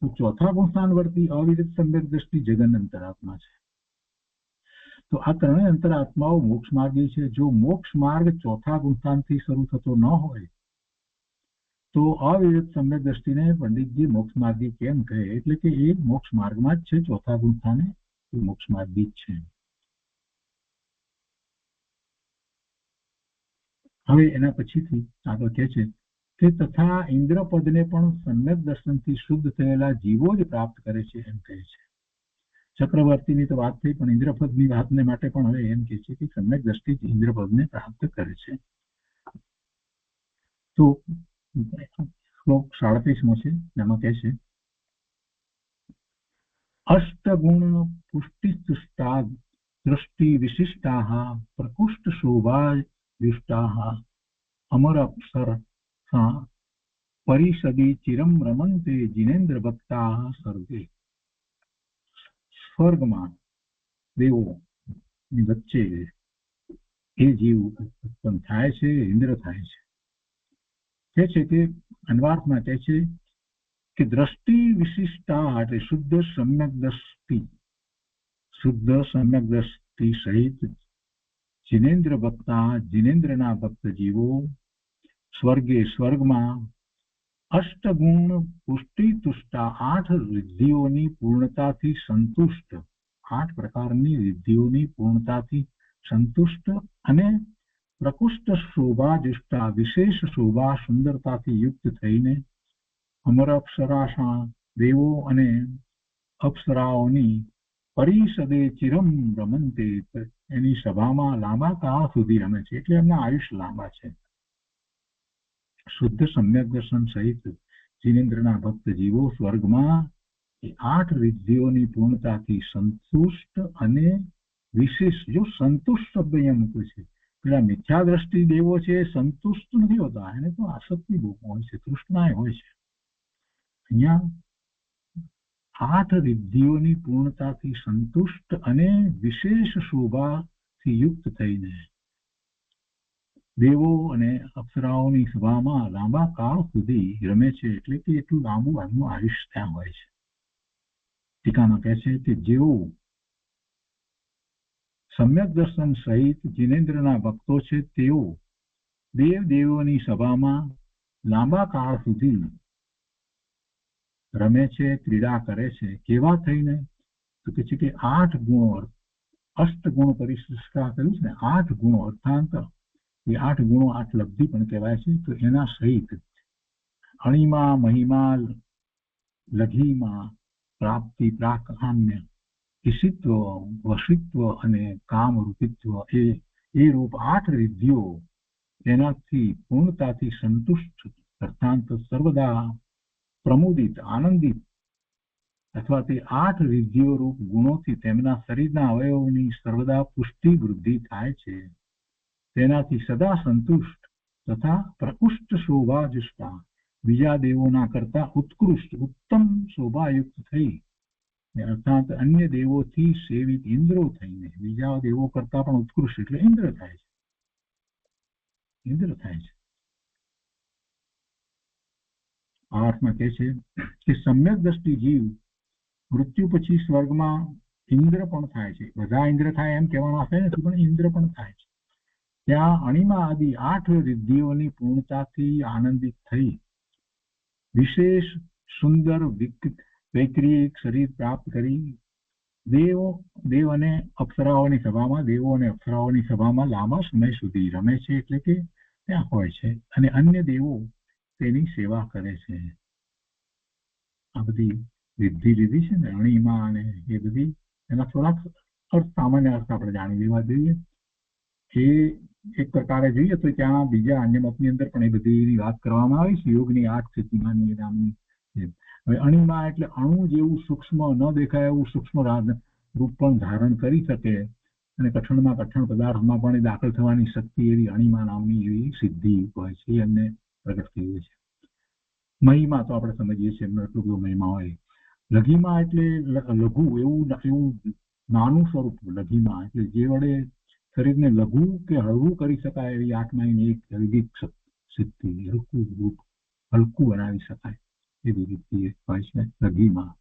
તો ચોથા ગુણસ્થાનવર્તી અવિરત સમ્યક દ્રષ્ટિ જગન અંતરાત્મા છે. તો આ ત્રણેય અંતરાત્માઓ મોક્ષ માર્ગી છે. જો મોક્ષ માર્ગ ચોથા ગુણસ્થાનથી શરૂ થતો ન હોય તો અવિરત સમ્યક દ્રષ્ટિને પંડિતજી મોક્ષ માર્ગી કેમ કહે? એટલે કે એ મોક્ષ માર્ગમાં જ છે, ચોથા ગુણસ્થાને એ મોક્ષ માર્ગી જ છે. હવે એના પછીથી આગળ કહે છે કે તથા ઇન્દ્રપદને પણ સમ્યક દર્શનથી શુદ્ધ થયેલા જીવો જ પ્રાપ્ત કરે છે એમ કહે છે. ચક્રવર્તીની તો વાત થઈ, પણ ઇન્દ્રપદની વાતને માટે પણ હવે એમ કહે છે કે સમ્યક દ્રષ્ટિ ઇન્દ્રપદને પ્રાપ્ત કરે છે. તો શ્લોક 37મો છે, એમાં કહે છે અષ્ટગુણ પુષ્ટિસ્તુષ્ટા દૃષ્ટિ વિશિષ્ટાઃ પ્રકુષ્ટ શોભા યુષ્ટાઃ અમર અપ્સર પરિષદી ચિરમ રમંતે જિનેન્દ્ર ભક્તા સર્વે. સ્વર્ગમાં દેવો ની વચ્ચે એ જીવ ઉત્પન્ન થાય છે, ઇન્દ્ર થાય છે. કે છે કે અન્વાર્થમાં કહે છે કે દ્રષ્ટિ વિશિષ્ટા એટલે શુદ્ધ સમ્યક દ્રષ્ટિ સહિત જિનેન્દ્ર ભક્તા, જિનેન્દ્રના ભક્ત જીવો સ્વર્ગમાં અષ્ટગુણ પુષ્ટિ તુષ્ટા 8 રિદ્ધિઓની પૂર્ણતાથી સંતુષ્ટ, 8 પ્રકારની રિદ્ધિઓની પૂર્ણતાથી સંતુષ્ટ અને પ્રકુષ્ટ શોભા જુષ્ટા વિશેષ શોભા સુંદરતાથી યુક્ત થઈને અમર અપ્સરાશા દેવો અને અપ્સરાઓની પરિષદે ચિરમ રમંતે એની સભામાં લાંબા કાળ સુધી રમે છે. એટલે એમના આયુષ્ય લાંબા છે. શુદ્ધ સમ્યક દર્શન સહિત જિનેન્દ્રના ભક્ત જીવો સ્વર્ગમાં એ 8 રિદ્ધિઓની પૂર્ણતાથી સંતુષ્ટ અને વિશેષ. જો સંતુષ્ટ શબ્દ અહીંયા મૂક્યો છે, પેલા મિથ્યા દ્રષ્ટિ દેવો છે સંતુષ્ટ નથી હોતા, એને તો આસક્તિ બહુ હોય છે, તૃષ્ણા હોય છે. અહીંયા 8 રિદ્ધિઓની પૂર્ણતાથી સંતુષ્ટ અને વિશેષ શોભાથી યુક્ત થઈને દેવો અને અપ્સરાઓની સભામાં લાંબા કાળ સુધી રમે છે. એટલે કે એટલું લાંબુ એમનું આયુષ્ય ત્યાં હોય છે. ટીકામાં કહે છે કે જેઓ સમ્યક દર્શન સહિત જિનેન્દ્રના ભક્તો છે તેઓ દેવોની સભામાં લાંબા કાળ સુધી રમે છે, ક્રીડા કરે છે. કેવા થઈને? તો કે છે કે 8 ગુણો, અષ્ટગુણ પરિશિષ્ટા કર્યું છે ને, 8 ગુણો અર્થાંત એ 8 ગુણો 8 લબ્ધિ પણ કહેવાય છે. તો એના સહિત અણિમા, મહિમા, લઘીમાં, પ્રાપ્તિ, પ્રાકામ્ય, ઈશિત્વ, વશિત્વ અને કામ રૂપિત્વ એ રૂપ 8 રિદ્ધિઓ તેનાથી પૂર્ણતાથી સંતુષ્ટ અર્થાંત સર્વદા પ્રમોદિત, આનંદિત અથવા તે 8 રિદ્ધિઓ રૂપ ગુણોથી તેમના શરીરના અવયવોની સર્વદા પુષ્ટિ વૃદ્ધિ થાય છે. તેનાથી સદા સંતુષ્ટ તથા પ્રકુષ્ટ શોભાજુષ્ટા, બીજા દેવોના કરતા ઉત્કૃષ્ટ ઉત્તમ શોભાયુક્ત થઈ અર્થાત અન્ય દેવોથી સેવિત ઇન્દ્રો થઈને, બીજા દેવો કરતા પણ ઉત્કૃષ્ટ એટલે ઇન્દ્ર થાય છે. ઇન્દ્ર થાય છે. આ અર્થમાં કહે છે કે સમ્યક દ્રષ્ટિ જીવ મૃત્યુ પછી સ્વર્ગમાં ઇન્દ્ર પણ થાય છે. બધા ઇન્દ્ર થાય એમ કહેવાનો અર્થ નથી, પણ ઇન્દ્ર પણ થાય છે. ત્યાં અણિમા આદિ 8 રિદ્ધિઓની પૂર્ણતાથી આનંદિત થઈ વિશેષ સુંદર વૈક્રિક શરીર પ્રાપ્ત કરી દેવ અને અપ્સરાઓની સભામાં લાંબા સમય સુધી રમે છે. એટલે કે ત્યાં હોય છે અને અન્ય દેવો તેની સેવા કરે છે. આ બધી વિધિ લીધી છે ને અણિમા અને એ બધી, એના થોડાક અર્થ, સામાન્ય અર્થ આપણે જાણી લેવા જોઈએ. એ એક પ્રકારે જોઈએ તો ત્યાં બીજા અન્ય મતની અંદર પણ એ બધીની વાત કરવામાં આવી છે. યોગની 8 સ્થિતિમાની નામની. હવે અણિમા એટલે અણુ જેવું સૂક્ષ્મ, ન દેખાય એવું સૂક્ષ્મ રૂપ પણ ધારણ કરી શકે અને કઠણમાં કઠણ પદાર્થમાં પણ એ દાખલ થવાની શક્તિ એવી અણિમા નામની એવી સિદ્ધિ હોય છે. એમને પ્રગટ થઈ છે. મહિમા તો આપણે સમજીએ છીએ, એમનો એટલો બધો મહિમા હોય. લઘીમા એટલે લઘુ, એવું નાનું સ્વરૂપ. લઘીમા એટલે જે વડે શરીરને લઘુ કે હળવું કરી શકાય એવી આત્માની એક વિવિધ સિદ્ધિ, હલકું બનાવી શકાય એવી રીતિ હોય છે લઘીમા.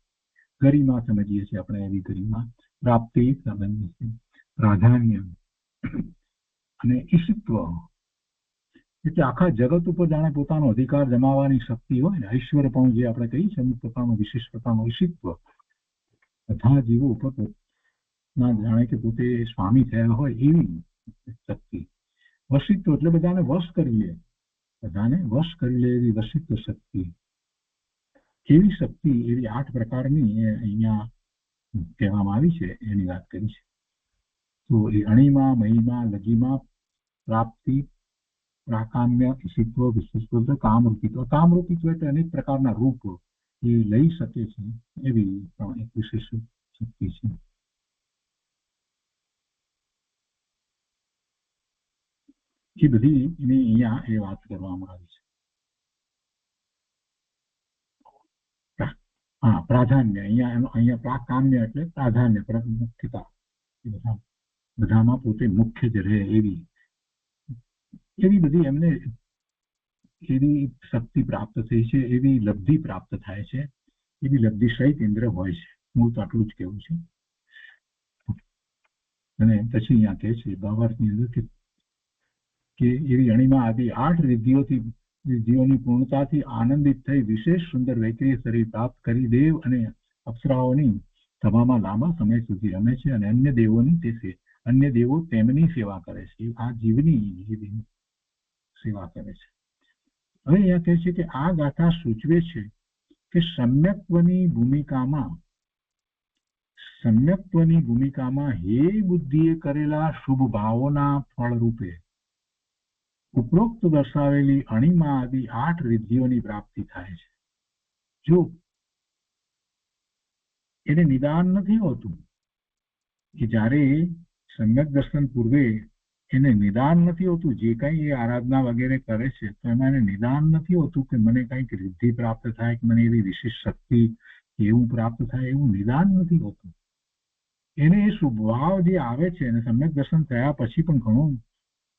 ગરિમા સમજીએ છીએ આપણે, એવી ગરિમા. પ્રાપ્તિ, પ્રાધાન્ય અને ઈશિત્વ એટલે આખા જગત ઉપર જાણે પોતાનો અધિકાર જમાવવાની શક્તિ હોય ને, ઐશ્વર્ય પણ જે આપણે કહીએ છીએ અમુક પ્રકારનું વિશેષ પ્રકારનું ઈશિત્વ. બધા જીવો ઉપર જાણે કે પોતે સ્વામી થયા હોય એવી શક્તિ. વશિત્વ એટલે બધાને વશ કરી લે, એવી વશિત્વ શક્તિ. કેવી શક્તિ? એવી 8 પ્રકારની અહીંયા કહેવામાં આવી છે, એની વાત કરી છે. તો એ અણિમા, મહિમા, લઘીમા, પ્રાપ્તિ, પ્રાકામ્ય, ઈશિત્વ, વિશિષ્ટવ, કામરૂપિત્વ. કામરૂપિત્વ એટલે અનેક પ્રકારના રૂપ એ લઈ શકે છે એવી પણ એક વિશેષ શક્તિ છે. એ બધી એની અહીંયા એ વાત કરવામાં આવી છે. પ્રાધાન્ય, અહીંયા પ્રાકામ્ય એટલે પ્રાધાન્ય, મુખ્યતા. બધામાં પોતે મુખ્ય જ રહે એવી બધી એમને એવી શક્તિ પ્રાપ્ત થઈ છે, એવી લબ્ધિ પ્રાપ્ત થાય છે. એવી લબ્ધિ સહિત ઇન્દ્ર હોય છે. હું તો આટલું જ કહેવું છે. અને પછી અહીંયા કહે છે ભાવાર્થની અંદર કે એવી અણિમા આદિ 8 રિદ્ધિઓની પૂર્ણતાથી આનંદિત થઈ વિશેષ સુંદર વૈક્રિય શરીર પ્રાપ્ત કરી દેવ અને અપ્સરાઓની સભામાં લાંબા સમય સુધી રમે છે અને અન્ય દેવો તેમની સેવા કરે છે. આ જીવની સેવા કરે છે. હવે અહીંયા કહે છે કે આ ગાથા સૂચવે છે કે સમ્યક્ત્વની ભૂમિકામાં હે બુદ્ધિએ કરેલા શુભ ભાવોના ફળ રૂપે ઉપરોક્ત દર્શાવેલી અણિમા આદિ 8 રિદ્ધિઓની પ્રાપ્તિ થાય છે. જો એને નિદાન નથી હોતું. કે જ્યારે સમ્યક દર્શન પૂર્વે એને નિદાન નથી હોતું. જે કંઈ એ આરાધના વગેરે કરે છે તો એમાં એને નિદાન નથી હોતું કે મને કંઈક રિદ્ધિ પ્રાપ્ત થાય, કે મને એવી વિશેષ શક્તિ એવું પ્રાપ્ત થાય, એવું નિદાન નથી હોતું. એને એ શુભભાવ જે આવે છે અને સમ્યક દર્શન થયા પછી પણ ઘણો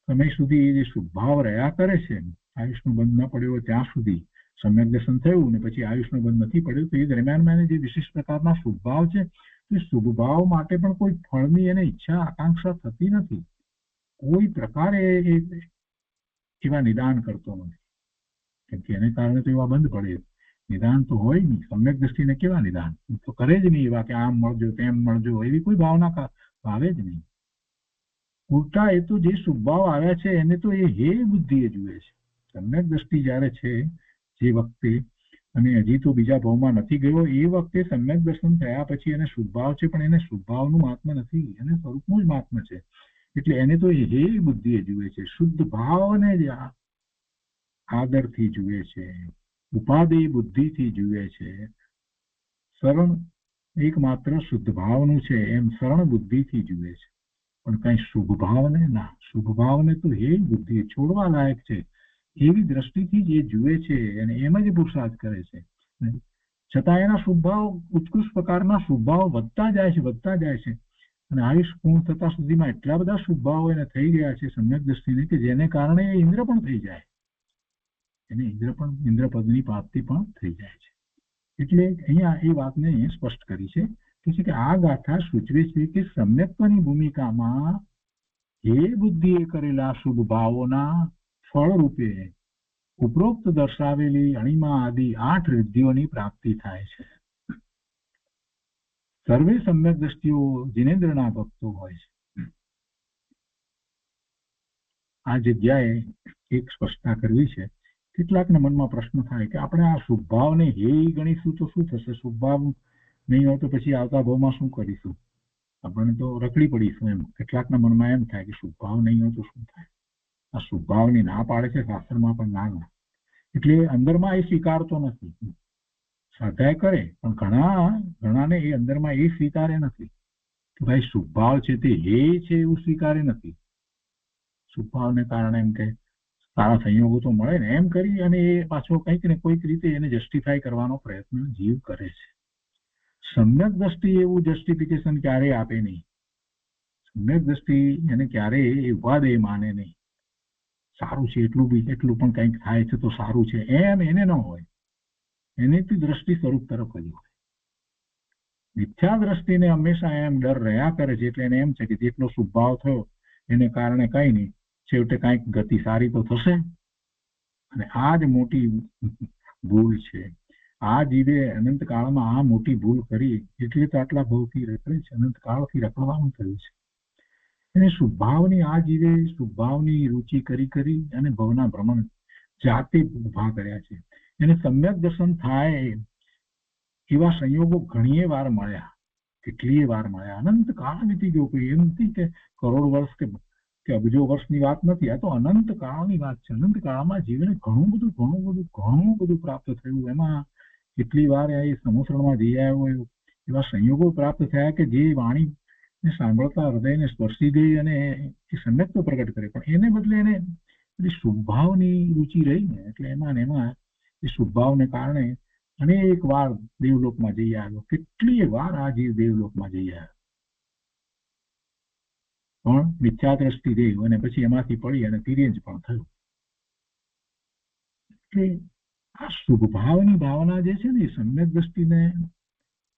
સમય સુધી એ જે શુભભાવ રહ્યા કરે છે, આયુષનો બંધ ન પડ્યો ત્યાં સુધી સમ્યક દર્શન થયું ને પછી આયુષનો બંધ નથી પડ્યો તો એ દરમિયાનમાં એને જે વિશેષ પ્રકારના શુભભાવ છે એ શુભભાવ માટે પણ કોઈ ફળની એને ઈચ્છા આકાંક્ષા થતી નથી. કોઈ પ્રકારે એવા નિદાન કરતો નથી, કેમ કે એને કારણે તો એવા બંધ પડે. નિદાન તો હોય નહીં. સમ્યક દ્રષ્ટિને કેવા નિદાન તો કરે જ નહીં એવા કે આમ મળજો તેમ મળજો એવી કોઈ ભાવના ભાવે જ નહીં. ઉલટા એ તો જે શુભભાવ આવ્યા છે એને તો એ હે બુદ્ધિએ જુએ છે. સમ્યક દ્રષ્ટિ જ્યારે છે જે વખતે, અને હજી તો બીજા ભાવમાં નથી ગયો, એ વખતે સમ્યક દર્શન થયા પછી એને શુભભાવ છે પણ એને શુભભાવનું મહાત્મ્ય નથી, એને સ્વરૂપનું જ મહાત્મ્ય છે. એટલે એને તો એ હે બુદ્ધિએ જુએ છે. શુદ્ધ ભાવને જ આદરથી જુએ છે, ઉપાદેય બુદ્ધિથી જુએ છે. શરણ એકમાત્ર શુદ્ધ ભાવનું છે એમ શરણ બુદ્ધિથી જુએ છે. પણ કઈ શુભ ભાવને ના, શુભ ભાવને તો હે બુદ્ધિ છોડવા લાયક છે એવી દ્રષ્ટિથી જે જુએ છે અને એમ જ પુરુષાર્થ કરે છે. છતાં એના શુભભાવ ઉત્કૃષ્ટ પ્રકારના શુભભાવ વધતા જાય છે અને આયુષ પૂર્ણ થતા સુધીમાં એટલા બધા શુભભાવો એને થઈ ગયા છે સમ્યક દ્રષ્ટિને કે જેને કારણે એ ઇન્દ્ર પણ થઈ જાય, એને ઇન્દ્રપદની પ્રાપ્તિ પણ થઈ જાય છે. એટલે અહીંયા એ વાતને સ્પષ્ટ કરી છે કે આ ગાથા સૂચવે છે કે સમ્યક્ત્વની ભૂમિકામાં એ બુદ્ધિએ કરેલા શુભ ભાવોના ફળ રૂપે ઉપરોક્ત દર્શાવેલી અણિમા આદિ 8 રિદ્ધિઓની પ્રાપ્તિ થાય છે. સર્વે સમ્યક દ્રષ્ટિઓ જીનેન્દ્રના ભક્તો હોય છે. આ જગ્યાએ એક સ્પષ્ટતા કરવી છે. કેટલાકના મનમાં પ્રશ્ન થાય કે આપણે આ શુભભાવને હે ગણીશું તો શું થશે? શુભભાવ નહીં હોય તો પછી આવતા ભાવમાં શું કરીશું? આપણને તો રખડી પડીશું એમ. કેટલાકના મનમાં એમ થાય કે શુભભાવ નહીં હોય તો શું થાય? આ શુભભાવની ના પાડે છે શાસ્ત્રમાં પણ ના. એટલે અંદરમાં એ સ્વીકારતો નથી. સ્વાધ્યાય કરે પણ ઘણાને એ અંદરમાં એ સ્વીકારે નથી કે ભાઈ શુભભાવ છે તે હે છે એવું સ્વીકારે નથી. શુભભાવને કારણે એમ કે સારા સંયોગો તો મળે ને એમ કરી અને એ પાછો કંઈક ને કોઈક રીતે એને જસ્ટિફાય કરવાનો પ્રયત્ન જીવ કરે છે. સમ્યક દ્રષ્ટિ એવું જસ્ટિફિકેશન ક્યારેય આપે નહીં. સમ્યક દ્રષ્ટિ એને ક્યારેય એ ઉપાદેય માને નહીં. સારું છે એટલું પણ કંઈક થાય છે તો સારું છે એમ એને ન હોય. એની દ્રષ્ટિ સ્વરૂપ તરફ જ હોય. મિથ્યા દ્રષ્ટિને હંમેશા એમ ડર રહ્યા કરે છે. એટલે એને એમ છે કે જેટલો શુભભાવ થયો એને કારણે કઈ નહીં, છેવટે કંઈક ગતિ સારી તો થશે. અને આ જ મોટી ભૂલ છે. આ જીવે અનંત કાળમાં આ મોટી ભૂલ કરી એટલે તો આટલા ભાવથી રખડે છે, અનંત કાળથી રખડવાનું થયું છે. એને શુભભાવની આ જીવે શુભભાવની રુચિ કરી અને ભવના ભ્રમણ જાતે ઉભા કર્યા છે. એને સમ્યક દર્શન થાય એવા સંયોગો ઘણીએ વાર મળ્યા, કેટલીય વાર મળ્યા. અનંત કાળ વીતી ગયો. કોઈ એમ નથી કે કરોડ વર્ષ કે અબજો વર્ષની વાત નથી. આ તો અનંત કાળની વાત છે. અનંત કાળમાં જીવને ઘણું બધું પ્રાપ્ત થયું. એમાં કેટલી વાર એ સમુસરણમાં જઈ આવ્યો એવા સંયોગો પ્રાપ્ત થયા કે જે વાણીને સાંભળતા હૃદયને સ્પર્શી ગઈ અને એ સમ્યક્ત્વ પ્રગટ કરે. પણ એને બદલે એને શુભભાવની રુચિ રહી ને એટલે એમાં એ શુભભાવને કારણે અનેક વાર દેવલોકમાં જઈ આવ્યો. કેટલીય વાર આ જીવ દેવલોકમાં જઈ આવ્યો પણ મિથ્યા દ્રષ્ટિ દેવ અને પછી એમાંથી પડી અને તિર્યંજ પણ થયું. એટલે આ શુભભાવની ભાવના જે છે ને એ સમ્યક દ્રષ્ટિને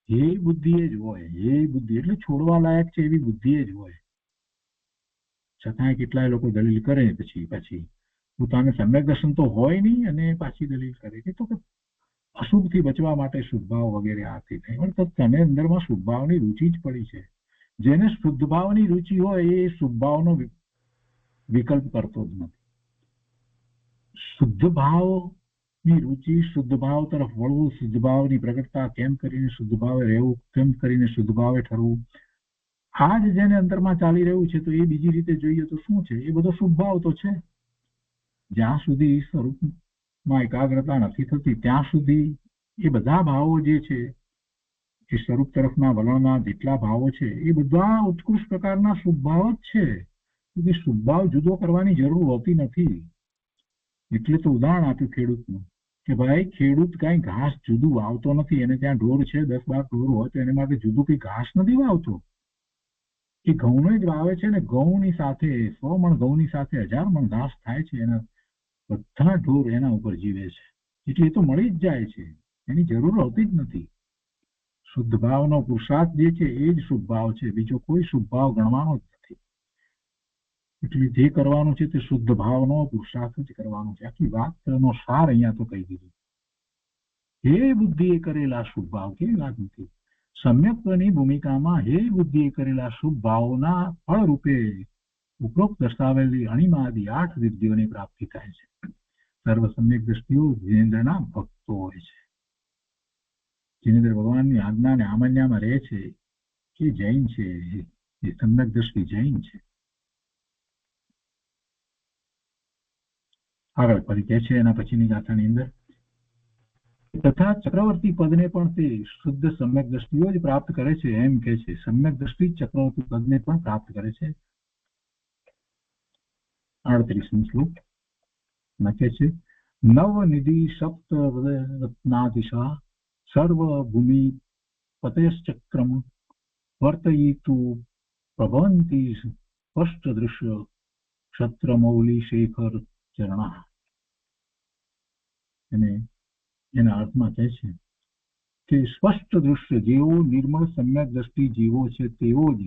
હે બુદ્ધિએ જ હોય. હે બુદ્ધિ એટલે છોડવા લાયક છે એવી બુદ્ધિએ જ હોય. છતાંય કેટલાય લોકો દલીલ કરે પછી પોતાને સમ્યક દર્શન તો હોય નહીં અને પાછી દલીલ કરે કે તો અશુભથી બચવા માટે શુભભાવ વગેરે આથી નહીં. પણ તો તને અંદરમાં શુભભાવની રુચિ જ પડી છે. જેને શુદ્ધ ભાવની રુચિ હોય એ શુભભાવનો વિકલ્પ કરતો જ નથી. શુદ્ધ ભાવની રુચિ, શુદ્ધ ભાવ તરફ વળવું, શુદ્ધ ભાવની પ્રગટતા કેમ કરીને શુદ્ધ ભાવે રહેવું, કેમ કરીને શુદ્ધ ભાવે ઠરવું, આ જ જેને અંતરમાં ચાલી રહ્યું છે. તો એ બીજી રીતે જોઈએ તો શું છે? એ બધો શુભ ભાવ તો છે. જ્યાં સુધી સ્વરૂપમાં એકાગ્રતા નથી થતી ત્યાં સુધી એ બધા ભાવો જે છે એ સ્વરૂપ તરફના વલણના જેટલા ભાવો છે એ બધા ઉત્કૃષ્ટ પ્રકારના શુભ ભાવ જ છે. કે શુભ ભાવ જુદો કરવાની જરૂર હોતી નથી. એટલે તો ઉદાહરણ આપ્યું ખેડૂતનું કે ભાઈ ખેડૂત કઈ ઘાસ જુદું વાવતો નથી. એને ત્યાં ઢોર છે 10-12 ઢોર હોય તો એને માટે જુદું કઈ ઘાસ નથી વાવતો. એ ઘઉંનો જ વાવે છે ને ઘઉંની સાથે 100 મણ ઘઉંની સાથે 1000 મણ ઘાસ થાય છે. એના બધા ઢોર એના ઉપર જીવે છે. એટલે એ તો મળી જ જાય છે. એની જરૂર હોતી જ નથી. શુદ્ધ ભાવનો પુરુષાર્થ જે છે એ જ શુભ ભાવ છે. બીજો કોઈ શુભ ભાવ ગણવાનો જ નથી. એટલે જે કરવાનું છે તે શુદ્ધ ભાવનો પુરુષાર્થ જ કરવાનો છે. આખી વાતનો સાર અહીંયા તો કહી દીધું. હે બુદ્ધિએ કરેલા શુભ ભાવ, કેવી વાત નથી. સમ્યક્ત્વની ભૂમિકામાં હે બુદ્ધિએ કરેલા શુભ ભાવોના ફળ રૂપે ઉપરોક્ત દર્શાવેલી અણિમાદી 8 સિદ્ધિઓની પ્રાપ્તિ થાય છે. સર્વ સમ્યક દ્રષ્ટિઓ જીનેન્દ્રના ભક્તો હોય છે. જીનેન્દ્ર ભગવાનની આજ્ઞા અને આમન્યામાં રહે છે એ જૈન છે. એ સમ્યક દ્રષ્ટિ જૈન છે. આગળ ફરી કહે છે એના પછીની ગાથાની અંદર તથા ચક્રવર્તી પદને પણ તે શુદ્ધ સમ્યક દ્રષ્ટિઓ જ પ્રાપ્ત કરે છે. એમ કે છે સમ્યક દ્રષ્ટિ ચક્રવર્તી પદને પણ પ્રાપ્ત કરે છે. 38 શ્લોક લખે છે નવનિધિ સપ્ત રત્નાદિશા સર્વ ભૂમિ પતયશ્ચક્રમ વર્તયિતુ પ્રભવંતી સ્પષ્ટ દૃશ્ય ક્ષત્રમૌલી શેખર ચરણા. અને એના અર્થમાં કહે છે કે સ્પષ્ટ દૃશ્ય જેવો નિર્મળ સમ્યક દ્રષ્ટિ જીવો છે તેવો જ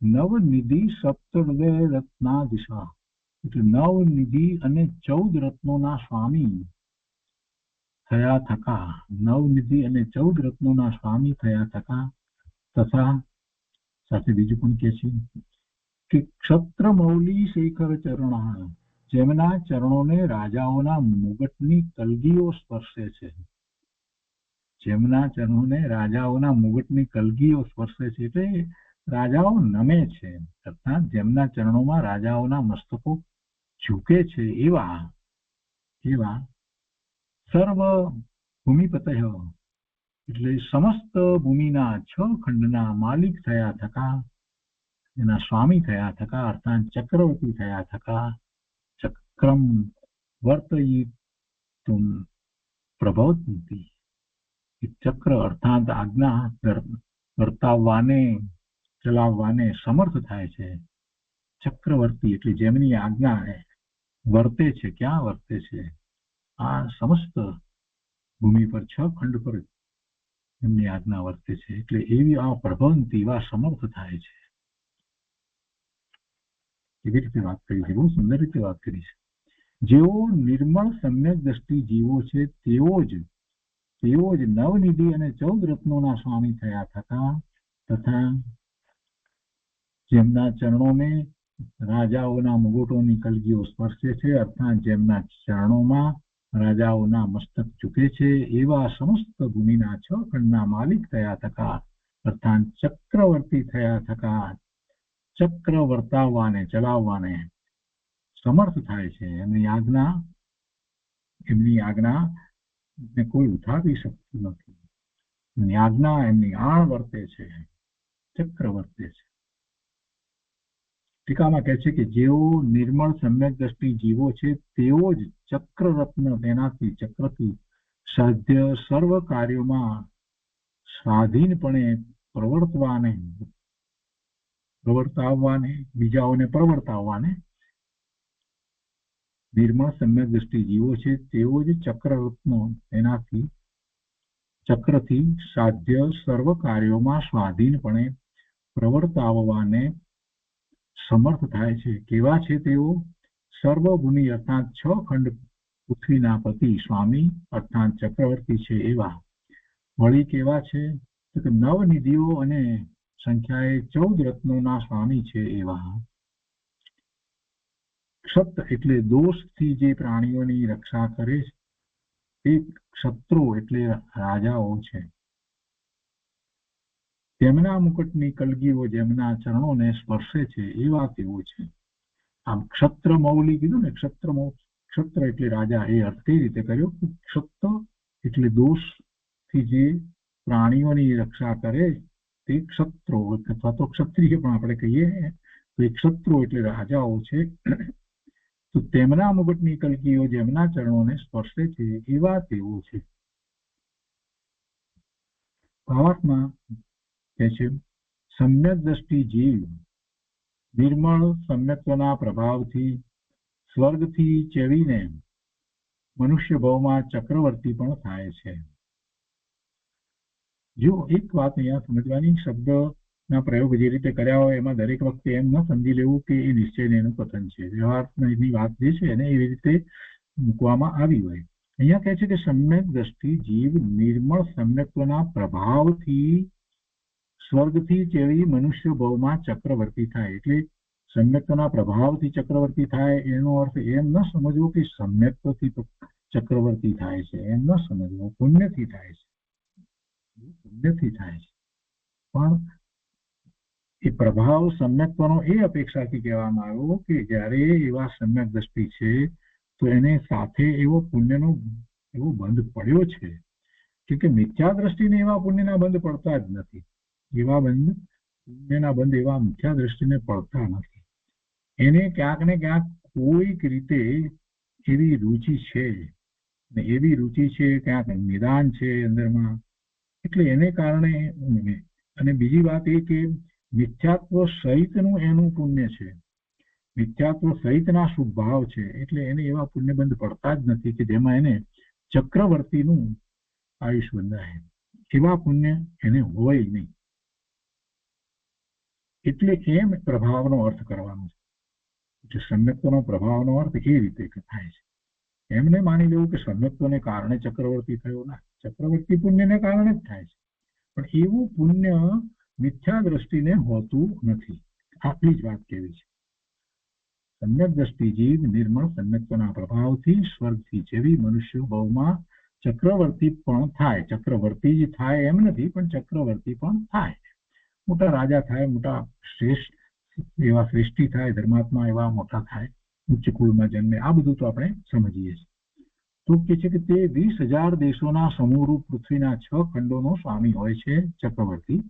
નવનિધિ સપ્તહૃદય રત્નાદિશા એટલે નવનિધિ અને 14 રત્નોના સ્વામી થયા થકા નવનિધિ અને 14 રત્નોના સ્વામી થયા થકા તથા સાથે બીજું પણ કહે છે કે ક્ષત્રમૌલી શેખર ચરણા જેમના ચરણોને રાજાઓના મુગટની કલગીઓ સ્પર્શે છે. જેમના ચરણોને રાજાઓના મુગટની કલગીઓ સ્પર્શે છે એટલે રાજાઓ નમે છે. અર્થાત જેમના ચરણોમાં રાજાઓના મસ્તકો ઝૂકે છે એવા સર્વ ભૂમિપતય એટલે સમસ્ત ભૂમિના 6 ખંડના માલિક થયા થકા એના સ્વામી થયા થકા અર્થાત ચક્રવર્તી થયા થકા ચક્રમ વર્તયિતુમ પ્રભવંતિ ચક્ર અર્થાત આજ્ઞા વર્તાવવાને ચલાવવાને સમર્થ થાય છે. ચક્રવર્તી એટલે જેમની આજ્ઞા વર્તે છે. ક્યાં વર્તે છે? આ સમસ્ત ભૂમિ પર 6 ખંડ પર એમની આજ્ઞા વર્તે છે. એટલે એવી આ પ્રભવંતી એવા સમર્થ થાય છે. એવી રીતે વાત કરી છે. બહુ સુંદર રીતે વાત કરી છે. જેઓ નિર્મળ સમ્યક દ્રષ્ટિ જીવો છે તેઓ જ નવનિધિ અને 14 રત્નોના સ્વામી થયા થતા તથા જેમના ચરણોને રાજાઓના મુગટોની કલગીઓ સ્પર્શે છે અર્થાત જેમના ચરણોમાં રાજાઓના મસ્તક ઝૂકે છે એવા સમસ્ત ભૂમિના 6 ખંડના માલિક થયા થકા અર્થાત ચક્રવર્તી થયા થકા ચક્ર વર્તાવવાને ચલાવવાને સમર્થ થાય છે. એમની આજ્ઞા ને કોઈ ઉઠાવી શકતું નથી. એમની આજ્ઞા એમની આણ વર્તે છે. ચક્ર વર્તે છે. ટીકામાં કહે છે કે જેઓ નિર્મળ સમ્યક દ્રષ્ટિ જીવો છે તેઓ જ ચક્રરત્ન તેનાથી ચક્રથી સાધ્ય સર્વ કાર્યોમાં સ્વાધીનપણે પ્રવર્તાવવાને બીજાઓને પ્રવર્તાવવાને નિર્મળ સમ્યક દ્રષ્ટિ જીવો છે તેઓ જ ચક્રરત્નો તેનાથી ચક્રથી સાધ્ય સર્વ કાર્યોમાં સ્વાધીનપણે પ્રવર્તાવવાને સમર્થ થાય છે. કેવા છે તેઓ? સર્વભૂમિ અર્થાત 6 ખંડ પૃથ્વીના પતિ સ્વામી અર્થાત ચક્રવર્તી છે એવા. વળી કેવા છે તો નવનિધિઓ અને સંખ્યાએ 14 રત્નોના સ્વામી છે એવા. ક્ષત્ર એટલે દોષથી જે પ્રાણીઓની રક્ષા કરે છે તે ક્ષત્રો એટલે રાજાઓ છે. તેમના મુકટની કલગીઓ જેમના ચરણોને સ્પર્શે છે એવા તેઓ છે. આમ ક્ષત્ર મૌલી કીધું ને ક્ષત્ર એટલે રાજા. એ અર્થ કઈ રીતે કર્યો? ક્ષત્ર એટલે દોષથી જે પ્રાણીઓની રક્ષા કરે તે ક્ષત્રો અથવા તો ક્ષત્રિય પણ આપણે કહીએ તો એ ક્ષત્રો એટલે રાજાઓ છે. તો તેમના મુગટની કલકીઓ જેમના ચરણોને સ્પર્શે છે એવા તેઓ છે. ભાવાર્થમાં કહે છે સમ્યક દ્રષ્ટિ જીવ નિર્મળ સમ્યક્ત્વના પ્રભાવથી સ્વર્ગથી ચેવીને મનુષ્ય ભાવમાં ચક્રવર્તી પણ થાય છે. જો એક વાત અહીંયા સમજવાની, શબ્દના પ્રયોગ જે રીતે કર્યા હોય એમાં દરેક વખતે એમ ન સમજી લેવું કે એ નિશ્ચયને એનું કથન છે. વ્યવહારની વાત જે છે એને એવી રીતે મૂકવામાં આવી હોય. અહીંયા કહે છે કે સમ્યક દ્રષ્ટિ જીવ નિર્મળ સમ્યક્ત્વના પ્રભાવથી સ્વર્ગથી ચેવી મનુષ્ય ભાવમાં ચક્રવર્તી થાય. એટલે સમ્યક્ત્વના પ્રભાવથી ચક્રવર્તી થાય એનો અર્થ એમ ન સમજવો કે સમ્યક્ત્વથી ચક્રવર્તી થાય છે, એમ ન સમજવો. પુણ્યથી થાય છે, પુણ્યથી થાય છે. પણ એ પ્રભાવ સમ્યક્ત્વનો એ અપેક્ષાથી કહેવામાં આવ્યો કે જ્યારે એવા સમ્યક દ્રષ્ટિ છે તો એને સાથે એવો પુણ્યનો એવો બંધ પડ્યો છે કે મિથ્યા દ્રષ્ટિને એવા પુણ્યના બંધ પડતા જ નથી. એવા બંધ પુણ્યના બંધ એવા મિથ્યા દ્રષ્ટિને પડતા નથી. એને ક્યાંક ને ક્યાંક કોઈક રીતે એવી રુચિ છે, ને એવી રુચિ છે ક્યાંક નિદાન છે અંદરમાં. એટલે એને કારણે, અને બીજી વાત એ કે મિથ્યાત્વ સહિતનું એનું પુણ્ય છે, મિથ્યાત્વ સહિતના શુભ ભાવ છે. એટલે એને એવા પુણ્યબંધ પડતા જ નથી કે જેમાં એને ચક્રવર્તીનું આયુષ્ય બંધાય. એવા પુણ્ય એને હોય નહીં. એટલે એમ પ્રભાવનો અર્થ કરવાનો છે. સમ્યક્ત્વનો પ્રભાવનો અર્થ એ રીતે થાય છે. એમને માની લેવું કે સમ્યક્ત્વને કારણે ચક્રવર્તી થયો. ના, ચક્રવર્તી પુણ્યને કારણે જ થાય છે, પણ એવું પુણ્ય મિથ્યા દ્રષ્ટિને હોતું નથી. આટલી જ વાત કેવી છે. સમ્યક દ્રષ્ટિ જીવ નિર્મળ સમ્યક્ત્વના પ્રભાવથી સ્વર્ગથી જેવી મનુષ્ય ભાવમાં ચક્રવર્તી પણ થાય. ચક્રવર્તી જ થાય એમ નથી, પણ ચક્રવર્તી પણ થાય. મોટા રાજા થાય, મોટા શ્રેષ્ઠ એવા શ્રેષ્ઠી થાય, ધર્માત્મા એવા મોટા થાય, ઉચ્ચ કુળમાં જન્મે. આ બધું તો આપણે સમજીએ છીએ. તો કે છે કે તે 20,000 દેશોના સમૂહરૂપ પૃથ્વીના 6 ખંડોનો સ્વામી હોય છે ચક્રવર્તી,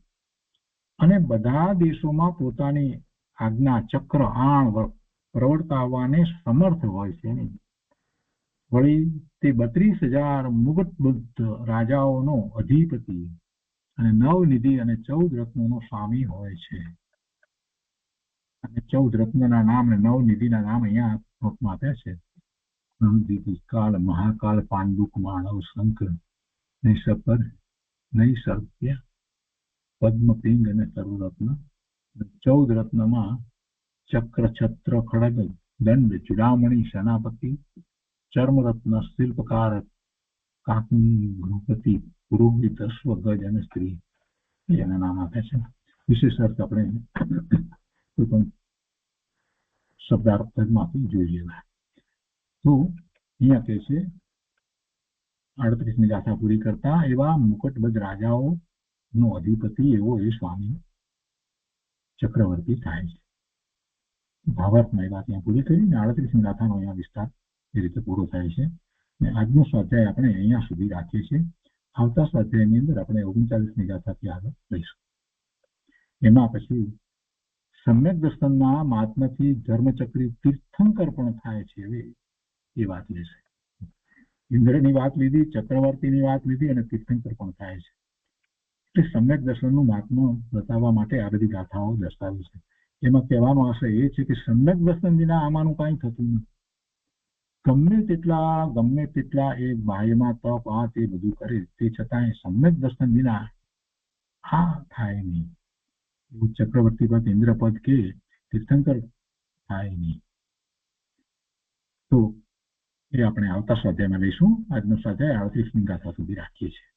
અને બધા દેશોમાં પોતાની આજ્ઞા ચક્ર આણ પ્રવર્તાવવાને સમર્થ હોય છે. વળી તે 32,000 મુગટબુદ્ધ રાજાઓનો અધિપતિ અને 9 નિધિ અને 14 રત્નોનો સ્વામી હોય છે. અને 14 રત્નના નામ અને 9 નિધિના નામ અહીંયા નોટમાં આપ્યા છે. કાળ, મહાકાળ, પાંડુક, માનવ, શંખ, નૈષપદ, નૈસર્ગ્ય, પદ્મ, પિંગ અને સર્વરત્ન. 14 રત્નમાં ચક્ર, છત્ર, ખડગ, દંડ, ચૂડામણી, સેનાપતિ, ચર્મરત્ન, શિલ્પકાર, કાકૃતિ, પુરોહિત, અશ્વ, ગજ અને સ્ત્રી એના નામ આપ્યા છે. વિશેષ અર્થ આપણે કોઈ પણ શબ્દાર્થમાંથી જોઈ લેવા. તો અહીંયા કહે છે 38મી ગાથા પૂરી કરતા એવા મુકટબદ્ધ રાજાઓનો અધિપતિ એવો એ સ્વામી ચક્રવર્તી થાય છે. ભાવાર્થમાં એ વાત અહીંયા પૂરી કરી, ને 38મી ગાથાનો અહીંયા વિસ્તાર એ રીતે પૂરો થાય છે. ને આજનો સ્વાધ્યાય આપણે અહીંયા સુધી રાખીએ છીએ. આવતા સ્વાધ્યાયની અંદર આપણે 39મી ગાથાથી આગળ લઈશું. એમાં પછી સમ્યક દર્શનના મહાત્મ્યથી ધર્મચક્રી તીર્થંકર પણ થાય છે એ વાત લેશે. ઇન્દ્રની વાત લીધી, ચક્રવર્તીની વાત લીધી અને તીર્થંકર પણ થાય છે. એટલે સમ્યક દર્શનનું મહાત્મ્ય બતાવવા માટે આ બધી ગાથાઓ દર્શાવી છે. એમાં કહેવાનો આશય એ છે કે સમ્યક દર્શન વિના આમાંનું કાંઈ થતું નથી. ગમે તેટલા એ બાહ્યમાં તપ આ તે બધું કરે, તે છતાંય સમ્યક દર્શન વિના આ થાય નહીં. એવું ચક્રવર્તી પદ, ઇન્દ્રપદ કે તીર્થંકર થાય નહીં. તો એ આપણે આવતા સ્વાધ્યાયમાં લઈશું. આજનો સ્વાધ્યાય 38મી ગાથા સુધી રાખીએ છીએ.